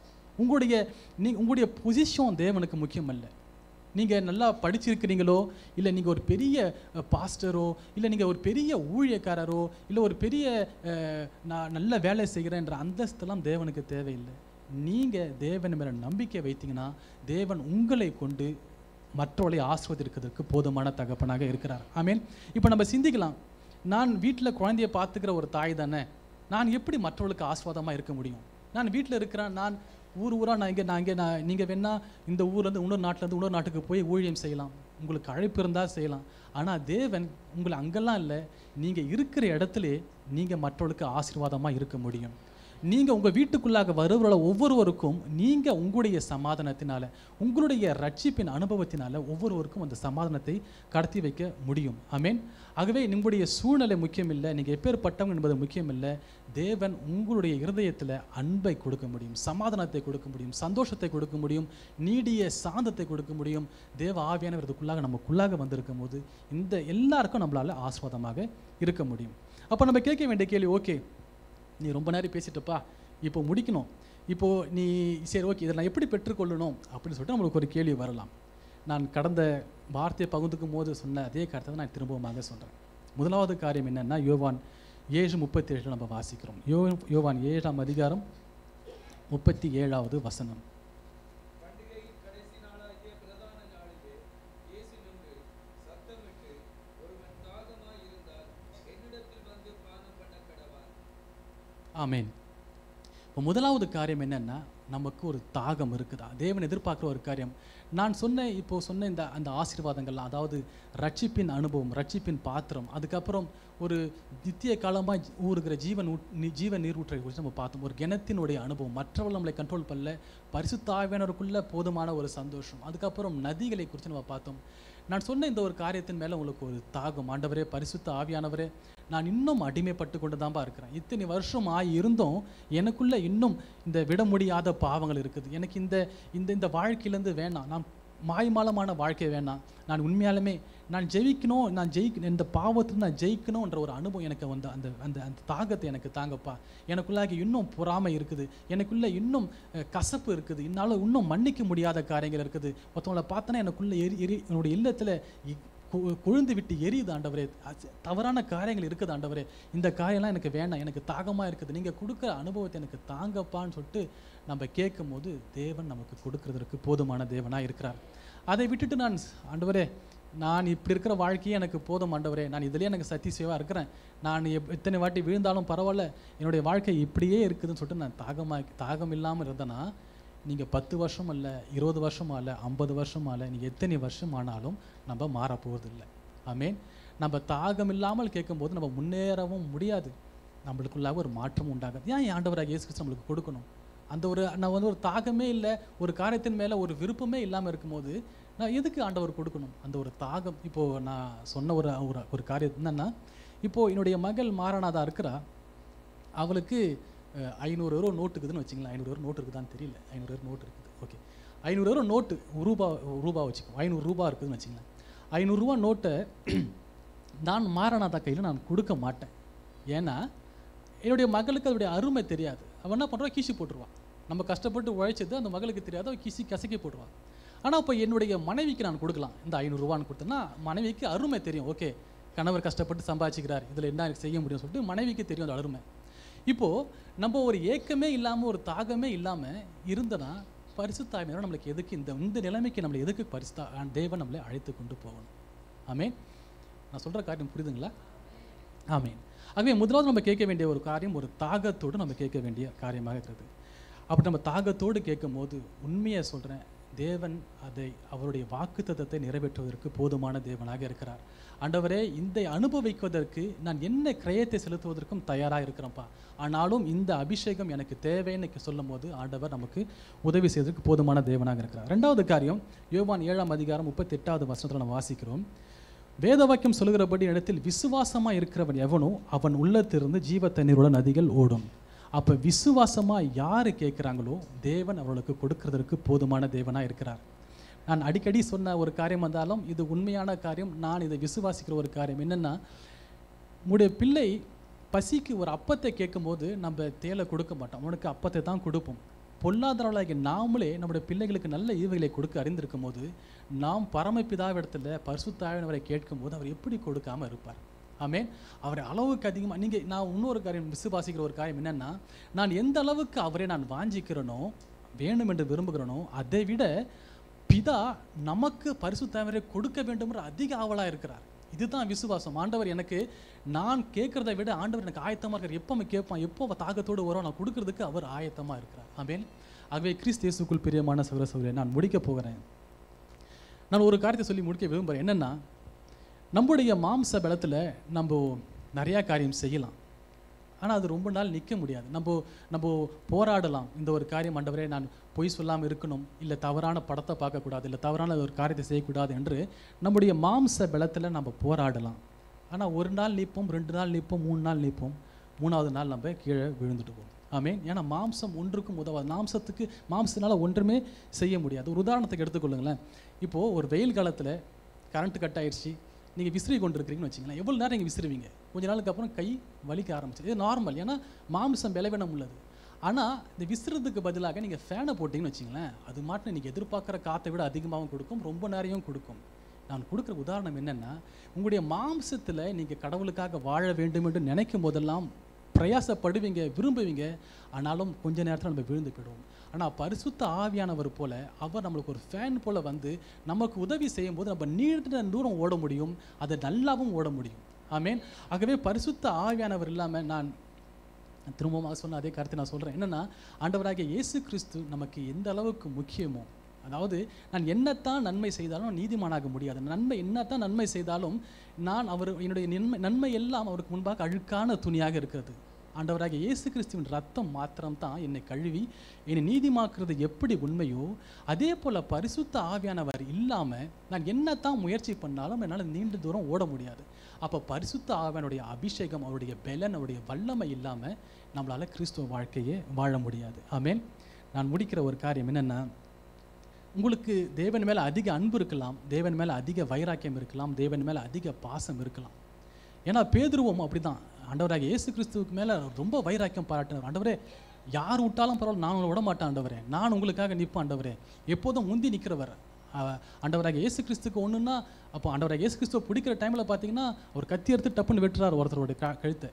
உங்களுடைய பொசிஷன் தேவனுக்கு முக்கியம் அல்ல. நீங்கள் நல்லா படிச்சிருக்கிறீங்களோ, இல்லை நீங்கள் ஒரு பெரிய பாஸ்டரோ, இல்லை நீங்கள் ஒரு பெரிய ஊழியக்காரரோ, இல்லை ஒரு பெரிய நான் நல்ல வேலை செய்கிறேன்ற அந்தஸ்தெல்லாம் தேவனுக்கு தேவையில்லை. நீங்கள் தேவன் மேலே நம்பிக்கை வைத்தீங்கன்னா தேவன் உங்களை கொண்டு மற்றவர்களை ஆசீர்வதிக்கிறதுக்கு போதுமான தகப்பனாக இருக்கிறார். ஆமென். இப்போ நம்ம சிந்திக்கலாம், நான் வீட்டில் குழந்தைய பார்த்துக்கிற ஒரு தாய் தானே, நான் எப்படி மற்றவர்களுக்கு ஆசீர்வாதமாக இருக்க முடியும்? நான் வீட்டில் இருக்கிறேன், நான் ஊராக நீங்கள் வேணால் இந்த ஊர்லேருந்து இன்னொரு நாட்டிலேருந்து இன்னொரு நாட்டுக்கு போய் ஊழியம் செய்யலாம், உங்களுக்கு அழைப்பு இருந்தால் செய்யலாம். ஆனால் தேவன் உங்களை அங்கெல்லாம் இல்லை, நீங்கள் இருக்கிற இடத்துல நீங்கள் மற்றவர்களுக்கு ஆசீர்வாதமாக இருக்க முடியும். நீங்கள் உங்கள் வீட்டுக்குள்ளாக வருவர்கள ஒவ்வொருவருக்கும் நீங்கள் உங்களுடைய சமாதானத்தினால, உங்களுடைய ரட்சிப்பின் அனுபவத்தினால ஒவ்வொருவருக்கும் அந்த சமாதானத்தை கடத்தி வைக்க முடியும். ஆமென். ஆகவே உங்களுடைய சூழ்நிலை முக்கியம் இல்லை, நீங்கள் எப்பேற்பட்டவங்க என்பது முக்கியம் இல்லை. தேவன் உங்களுடைய இருதயத்தில் அன்பை கொடுக்க முடியும், சமாதானத்தை கொடுக்க முடியும், சந்தோஷத்தை கொடுக்க முடியும், நீடிய சாந்தத்தை கொடுக்க முடியும். தேவ ஆவியானவர் இதுக்குள்ளாக நமக்குள்ளாக வந்திருக்கும் போது இந்த எல்லாருக்கும் நம்மளால் ஆசீர்வாதமாக இருக்க முடியும். அப்போ நம்ம கேட்க வேண்டிய கேள்வி, ஓகே நீ ரொம்ப நேரம் பேசிட்டப்பா, இப்போ முடிக்கணும், இப்போது நீ சரி ஓகே இதை நான் எப்படி பெற்றுக்கொள்ளணும் அப்படின்னு சொல்லிட்டு நம்மளுக்கு ஒரு கேள்வி வரலாம். நான் கடந்த வார்த்தையை பகிர்ந்துக்கும் போது சொன்ன அதே கருத்தை நான் திரும்பவுமாக சொல்கிறேன். முதலாவது காரியம் என்னென்னா, யோவான் 7:37 நம்ம வாசிக்கிறோம். யோவான் 7ஆம் அதிகாரம் 37வது வசனம். ஆமென். இப்போ முதலாவது காரியம் என்னன்னா, நமக்கு ஒரு தாகம் இருக்குதா? தேவன் எதிர்பார்க்குற ஒரு காரியம். நான் சொன்ன இந்த அந்த ஆசீர்வாதங்கள்லாம், அதாவது ரட்சிப்பின் அனுபவம், ரட்சிப்பின் பாத்திரம், அதுக்கப்புறம் ஒரு நித்திய காலமாக ஊறுகிற ஜீவ நீரூற்றை குறித்து நம்ம பார்த்தோம். ஒரு கிணத்தினுடைய அனுபவம், மற்றவர்கள் நம்மளை கண்ட்ரோல் பண்ணல, பரிசுத்த ஆவியானவருக்குள்ள போதுமான ஒரு சந்தோஷம், அதுக்கப்புறம் நதிகளை குறித்து நம்ம பார்த்தோம். நான் சொன்ன இந்த ஒரு காரியத்தின் மேலே உங்களுக்கு ஒரு தாகம், ஆண்டவரே பரிசுத்த ஆவியானவரே, நான் இன்னும் அடிமைப்பட்டு கொண்டு தான்ப்பா இருக்கிறேன். இத்தனை வருஷம் இருந்தும் எனக்குள்ள இன்னும் இந்த விட முடியாத பாவங்கள் இருக்குது. எனக்கு இந்த இந்த இந்த வாழ்க்கையிலேருந்து வேணாம், நான் மாய்மாலமான வாழ்க்கை வேணாம், நான் உண்மையாலுமே நான் ஜெயிக்கணும், இந்த பாவத்தில் நான் ஜெயிக்கணுன்ற ஒரு அனுபவம் எனக்கு அந்த அந்த அந்த அந்த தாகத்தை எனக்கு தாங்கப்பா. எனக்குள்ளாக இன்னும் பொறாமை இருக்குது, எனக்குள்ளே இன்னும் கசப்பு இருக்குது, என்னால் இன்னும் மன்னிக்க முடியாத காரியங்கள் இருக்குது. மற்றவங்களை பார்த்தோன்னா எனக்குள்ளே என்னுடைய இல்லத்தில் கொழுந்து விட்டு எரியுது ஆண்டவரே, தவறான காரியங்கள் இருக்குது ஆண்டவரே, இந்த காரியம்லாம் எனக்கு வேணாம், எனக்கு தாகமாக இருக்குது, நீங்கள் கொடுக்குற அனுபவத்தை எனக்கு தாங்கப்பான்னு சொல்லிட்டு நம்ம கேட்கும் போது தேவன் நமக்கு கொடுக்கறதற்கு போதுமான தேவனாக இருக்கிறார். அதை விட்டுட்டு நான் ஆண்டவரே நான் இப்படி இருக்கிற வாழ்க்கையே எனக்கு போதும் ஆண்டவரே, நான் இதிலே எனக்கு சத்தியசேவாக இருக்கிறேன், நான் எத்தனை வாட்டி விழுந்தாலும் பரவாயில்ல, என்னுடைய வாழ்க்கை இப்படியே இருக்குதுன்னு சொல்லிட்டு நான் தாகம் இல்லாமல் இருந்தேன்னா, நீங்கள் 10 வருஷம் அல்ல, 20 வருஷம் அல்ல, 50 வருஷம் அல்ல, நீங்கள் எத்தனை வருஷம் ஆனாலும் நம்ம மாறப்போவதில்லை. ஆமேன். நம்ம தாகம் இல்லாமல் கேட்கும்போது நம்ம முன்னேறவும் முடியாது, நம்மளுக்குள்ளாக ஒரு மாற்றமும் உண்டாகாது. ஏன் ஆண்டவராக இயேசு கிறிஸ்து நம்மளுக்கு கொடுக்கணும்? அந்த நான் ஒரு தாகமே இல்லை, ஒரு காரியத்தின் மேலே ஒரு விருப்பமே இல்லாமல் இருக்கும்போது நான் எதுக்கு ஆண்டவர் கொடுக்கணும்? அந்த ஒரு தாகம். இப்போது நான் சொன்ன ஒரு காரியம் என்னென்னா, இப்போது என்னுடைய மகள் மாறானாதான் இருக்கிறா, அவளுக்கு 500 € நோட்டு இருக்குதுன்னு வச்சுங்களேன். 500 € நோட்டு இருக்குதான்னு தெரியல, 500 € நோட்டு இருக்குது. ஓகே, 500 € நோட்டு ரூபா வச்சுக்கோம், 500 ரூபா இருக்குதுன்னு வச்சுங்களேன். 500 ரூபா நோட்டை நான் மாறானாதா கையில் நான் கொடுக்க மாட்டேன். ஏன்னா என்னுடைய மகளுக்கு அதோடைய அருமை தெரியாது. அவன் என்ன பண்ணுறா, கீசி போட்டுருவான். நம்ம கஷ்டப்பட்டு உழைச்சது அந்த மகளுக்கு தெரியாது, அவள் கசக்கி போட்டுருவான். ஆனால் இப்போ என்னுடைய மனைவிக்கு நான் கொடுக்கலாம். இந்த 500 ரூபான்னு கொடுத்தேன்னா மனைவிக்கு அருமை தெரியும். ஓகே, கணவர் கஷ்டப்பட்டு சம்பாதிச்சுக்கிறார், இதில் என்ன எனக்கு செய்ய முடியும்னு சொல்லிட்டு மனைவிக்கு தெரியும் அந்த அருமை. இப்போது நம்ம ஒரு ஏக்கமே இல்லாமல் ஒரு தாகமே இல்லாமல் இருந்தனா பரிசுத்த ஆவியானவர் நம்மளுக்கு எதுக்கு இந்த நிலைமைக்கு நம்மளை எதுக்கு தேவன் நம்மளை அழைத்து கொண்டு போகணும்? ஆமேன். நான் சொல்கிற காரியம் புரியுதுங்களா? ஆமேன். ஆகவே முதலாவது நம்ம கேட்க வேண்டிய ஒரு காரியம், ஒரு தாகத்தோடு நம்ம கேட்க வேண்டிய காரியமாக இருக்கிறது. அப்படி நம்ம தாகத்தோடு கேட்கும் போது உண்மையை சொல்கிறேன், தேவன் அவருடைய வாக்குத்தத்தத்தை நிறைவேற்றுவதற்கு போதுமான தேவனாக இருக்கிறார். ஆண்டவரே, இந்த அனுபவிக்குவதற்கு நான் என்ன கிரயத்தை செலுத்துவதற்கும் தயாராக இருக்கிறேன்ப்பா, ஆனாலும் இந்த அபிஷேகம் எனக்கு தேவைன்னு சொல்லும் போது ஆண்டவர் நமக்கு உதவி செய்வதற்கு போதுமான தேவனாக இருக்கிறார். ரெண்டாவது காரியம், யோவான் 7ஆம் அதிகாரம் 38வது வசனத்தில் நம்ம வாசிக்கிறோம். வேத வாக்கியம் சொல்கிறபடி இடத்தில் விசுவாசமாக இருக்கிறவன் எவனோ அவன் உள்ளத்திலிருந்து ஜீவ தண்ணீருள்ள நதிகள் ஓடும். அப்போ விசுவாசமாக யார் கேட்குறாங்களோ தேவன் அவர்களுக்கு கொடுக்கறதற்கு போதுமான தேவனாக இருக்கிறார். நான் அடிக்கடி சொன்ன ஒரு காரியம் வந்தாலும் இது உண்மையான காரியம், நான் இதை விசுவாசிக்கிற ஒரு காரியம். என்னென்னா, உங்களுடைய பிள்ளை பசிக்கு ஒரு அப்பத்தை கேட்கும்போது நம்ம தேலை கொடுக்க மாட்டோம், அவனுக்கு அப்பத்தை தான் கொடுப்போம். பொல்லாதவர்களாகிய நாமளே நம்முடைய பிள்ளைகளுக்கு நல்ல ஈவுகளை கொடுக்க அறிந்திருக்கும் போது நாம் பரமபிதாவிடத்தில் பரிசுத்த ஆவியானவரை கேட்கும்போது அவர் எப்படி கொடுக்காமல் இருப்பார்? ஆமேன். அவரை அளவுக்கு அதிகமாக நான் இன்னொரு காரியம் விசுவாசிக்கிற ஒரு காரியம் என்னென்னா, நான் எந்த அளவுக்கு அவரை நான் வாஞ்சிக்கிறேனோ, வேணும் என்று விரும்புகிறேனோ, அதை விட பிதா நமக்கு பரிசுத்த ஆவியானவரை கொடுக்க வேண்டும்ன்ற அதிக ஆவலாக இருக்கிறார். இதுதான் விசுவாசம். ஆண்டவர் எனக்கு நான் கேட்குறதை விட ஆண்டவர் எனக்கு ஆயத்தமாக இருக்கிறார். எப்போ கேட்பான், எப்போ தாகத்தோடு வரும், நான் கொடுக்கறதுக்கு அவர் ஆயத்தமாக இருக்கிறார். ஆமேன். ஆகவே கிறிஸ்து இயேசுக்குள் பிரியமான சகோதர சகோதரியே, நான் முடிக்க போகிறேன். நான் ஒரு காரியத்தை சொல்லி முடிக்க விரும்புகிறேன். என்னென்னா, நம்முடைய மாம்ச பலத்தில் நம்ம நிறையா காரியம் செய்யலாம், ஆனால் அது ரொம்ப நாள் நிற்க முடியாது. நம்ம போராடலாம். இந்த ஒரு காரியம், ஆண்டவரே நான் பொய் சொல்லாமல் இருக்கணும், இல்லை தவறான படத்தை பார்க்கக்கூடாது, இல்லை தவறான ஒரு காரியத்தை செய்யக்கூடாது என்று நம்முடைய மாம்ச பலத்தில் நம்ம போராடலாம். ஆனால் ஒரு நாள் நிற்போம், 2 நாள் நிற்போம், 3 நாள் நிற்போம், 3வது நாள் நம்ம கீழே விழுந்துட்டு போவோம். ஆமேன். ஏன்னா மாம்சம் ஒன்றுக்கும் உதவாது. மாம்சத்தினால ஒன்றுமே செய்ய முடியாது. ஒரு உதாரணத்துக்கு எடுத்துக்கொள்ளுங்களேன். இப்போது ஒரு வெயில் காலத்தில் கரண்ட்டு கட் ஆயிடுச்சு, நீங்கள் விசிறி கொண்டு இருக்கிறீங்கன்னு வச்சிங்களேன். எவ்வளோ நேரம் நீங்கள் விசிறுவீங்க? கொஞ்ச நாளுக்கு அப்புறம் கை வலிக்க ஆரம்பிச்சு. இது நார்மல், ஏன்னா மாம்சம் பலவீனம் உள்ளது. ஆனால் இந்த விசிறதுக்கு பதிலாக நீங்கள் ஃபேனை போட்டிங்கன்னு வச்சிங்களேன், அது மாட்டில் நீங்கள் எதிர்பார்க்குற காற்றை விட அதிகமாகவும் கொடுக்கும், ரொம்ப நேரம் கொடுக்கும். நான் கொடுக்குற உதாரணம் என்னென்னா, உங்களுடைய மாம்சத்தில் நீங்கள் கடவுளுக்காக வாழ வேண்டும் என்று நினைக்கும் போதெல்லாம் பிரயாசப்படுவீங்க, விரும்புவீங்க, ஆனாலும் கொஞ்ச நேரத்தில் நம்ம விழுந்து போயிடுவோம். ஆனால் பரிசுத்த ஆவியானவர் போல அவர் நம்மளுக்கு ஒரு ஃபேன் போல் வந்து நமக்கு உதவி செய்யும் போது நம்ம நீண்ட தூரம் ஓட முடியும், அதை நல்லாவும் ஓட முடியும். ஆமேன். ஆகவே பரிசுத்த ஆவியானவர் இல்லாமல் நான் திரும்பமாக சொன்ன அதே கருத்தை நான் சொல்கிறேன். என்னென்னா, ஆண்டவராகிய இயேசு கிறிஸ்து நமக்கு எந்த அளவுக்கு முக்கியமோ, அதாவது நான் என்னத்தான் நன்மை செய்தாலும் நீதிமானாக முடியாது. நன்மை என்னத்தான் நன்மை செய்தாலும் நான் என்னுடைய நன்மை எல்லாம் அவருக்கு முன்பாக அழுக்கான துணியாக இருக்கிறது. ஆண்டவராகிய இயேசு கிறிஸ்துவின் ரத்தம் மாத்திரம்தான் என்னை கழுவி என்னை நீதிமாக்குறது எப்படி உண்மையோ, அதே போல் பரிசுத்த ஆவியானவர் இல்லாமல் நான் என்னத்தான் முயற்சி பண்ணாலும் என்னால் நீண்ட தூரம் ஓட முடியாது. அப்போ பரிசுத்த ஆவியானுடைய அபிஷேகம், அவருடைய பெலன், அவருடைய வல்லமை இல்லாமல் நம்மளால் கிறிஸ்துவ வாழ்க்கையே வாழ முடியாது. ஆமென். நான் முடிக்கிற ஒரு காரியம் என்னென்னா, உங்களுக்கு தேவன் மேலே அதிக அன்பு இருக்கலாம், தேவன் மேலே அதிக வைராக்கியம் இருக்கலாம், தேவன் மேலே அதிக பாசம் இருக்கலாம். ஏன்னா பேதுருவும் அப்படி தான் ஆண்டவராகிய இயேசு கிறிஸ்துவுக்கு மேலே ரொம்ப வைராக்கியம் பாராட்டினார். ஆண்டவரே, யார் விட்டாலும் பரவாயில்ல, நான் உங்களை விட மாட்டேன் ஆண்டவரே, நான் உங்களுக்காக நிற்பேன் ஆண்டவரே, எப்போதும் முந்தி நிற்கிறவர். ஆண்டவராகிய இயேசு கிறிஸ்துக்கு ஒன்றுன்னா, அப்போ ஆண்டவராகிய இயேசு கிறிஸ்துவை பிடிக்கிற டைமில் பார்த்தீங்கன்னா அவர் கத்தி எடுத்து டப்புன்னு வெட்டுறார் ஒருத்தரோட கழுத்தை,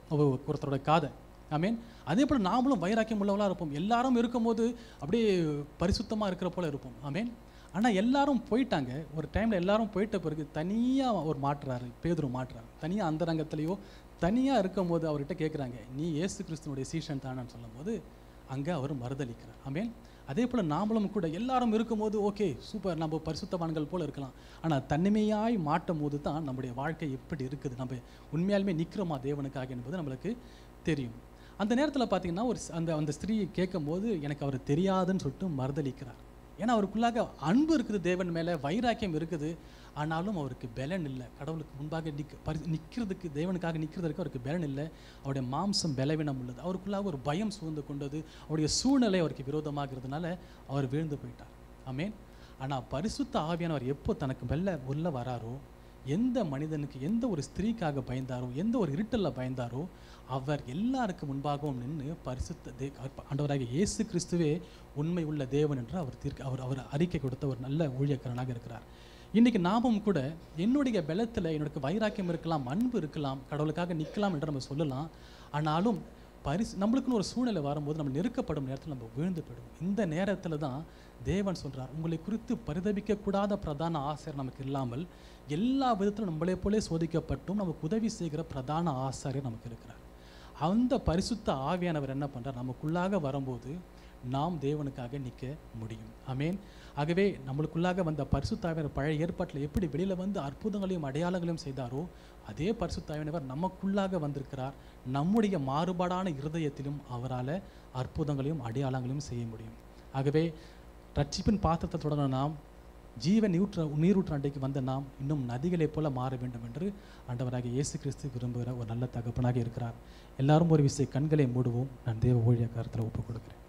ஒருத்தரோட காதை. ஆமீன். அதே போல் நாமளும் வைராக்கியம் உள்ளவளாக இருப்போம். எல்லாரும் இருக்கும்போது அப்படியே பரிசுத்தமாக இருக்கிற போல இருப்போம். ஆமீன். ஆனால் எல்லாரும் போயிட்டாங்க. ஒரு டைமில் எல்லாரும் போயிட்ட பிறகு தனியாக அவர் மாட்டுறாரு, பேதுரு மாட்டுறாரு. தனியாக அந்தரங்கத்திலையோ தனியாக இருக்கும் போது அவர்கிட்ட கேட்குறாங்க, நீ இயேசு கிறிஸ்துவனுடைய சீஷன் தானான்னு சொல்லும் போது அங்கே அவர் மறுதளிக்கிறார். ஆமீன். அதே போல் நாமளும் கூட எல்லாரும் இருக்கும்போது ஓகே சூப்பர், நம்ம பரிசுத்தவான்கள் போல் இருக்கலாம். ஆனால் தனிமையாய் மாட்டும் போது தான் நம்முடைய வாழ்க்கை எப்படி இருக்குது, நம்ம உண்மையாலுமே நிற்கிறோமா தேவனுக்காக என்பது நம்மளுக்கு தெரியும். அந்த நேரத்தில் பார்த்தீங்கன்னா அந்த ஸ்திரீ கேட்கும் போது எனக்கு அவர் தெரியாதுன்னு சொல்லிட்டு மறுதளிக்கிறார். ஏன்னா அவருக்குள்ளாக அன்பு இருக்குது, தேவன் மேலே வைராக்கியம் இருக்குது. ஆனாலும் அவருக்கு பலன் இல்லை. கடவுளுக்கு முன்பாக நிற்கிறதுக்கு, தேவனுக்காக நிற்கிறதுக்கு அவருக்கு பலன் இல்லை. அவருடைய மாம்சம் பலவீனம் உள்ளது. அவருக்குள்ளாக ஒரு பயம் சூழ்ந்து கொண்டது. அவருடைய சூழ்நிலை அவருக்கு விரோதமாகிறதுனால அவர் வீழ்ந்து போயிட்டார். ஆமேன். ஆனால் பரிசுத்த ஆவியானவர் எப்போ தனக்கு உள்ள வராரோ, எந்த மனிதனுக்கு, எந்த ஒரு ஸ்திரீக்காக பயந்தாரோ, எந்த ஒரு இருட்டலில் பயந்தாரோ, அவர் எல்லாருக்கு முன்பாகவும் நின்று பரிசுத்த ஆண்டவராகிய இயேசு கிறிஸ்துவே உண்மை உள்ள தேவன் என்று அவர் அறிக்கை கொடுத்த ஒரு நல்ல ஊழியக்காரனாக இருக்கிறார். இன்றைக்கி நாமும் கூட என்னுடைய பலத்தில் என்னோட வைராக்கியம் இருக்கலாம், அன்பு இருக்கலாம், கடவுளுக்காக நிற்கலாம் என்று நம்ம சொல்லலாம். ஆனாலும் நம்மளுக்குன்னு ஒரு சூழ்நிலை வரும்போது நம்ம நெருக்கப்படும் நேரத்தில் நம்ம விழுந்து போயிடுவோம். இந்த நேரத்தில் தான் தேவன் சொல்கிறார், உங்களை குறித்து பரிதபிக்கக்கூடாத பிரதான ஆசிரியர் நமக்கு இல்லாமல் எல்லா விதத்திலும் நம்மளே போலே சோதிக்கப்பட்டும் நமக்கு உதவி செய்கிற பிரதான ஆசிரியர் நமக்கு இருக்கிறார். அந்த பரிசுத்த ஆவியானவர் என்ன பண்ணுறார், நமக்குள்ளாக வரும்போது நாம் தேவனுக்காக நிற்க முடியும். ஆமேன். ஆகவே நம்மளுக்குள்ளாக வந்த பரிசுத்த ஆவியானவர் பழைய ஏற்பாட்டில் எப்படி வெளியில் வந்து அற்புதங்களையும் அடையாளங்களையும் செய்தாரோ, அதே பரிசுத்த ஆவியானவர் நமக்குள்ளாக வந்திருக்கிறார். நம்முடைய மாறுபாடான இருதயத்திலும் அவரால் அற்புதங்களையும் அடையாளங்களையும் செய்ய முடியும். ஆகவே ரட்சிப்பின் பாத்திரத்தை தொடர்ந்து நாம் நீரூற்று அண்டைக்கு வந்த நாம் இன்னும் நதிகளைப் போல மாற வேண்டும் என்று ஆண்டவராகிய இயேசு கிறிஸ்து விரும்புகிற ஒரு நல்ல தகப்பனாக இருக்கிறார். எல்லாரும் ஒரு விசை கண்களை மூடுவோம். நான் தேவ ஊழியக்காரத்தில் ஒப்புக் கொடுக்கிறேன்.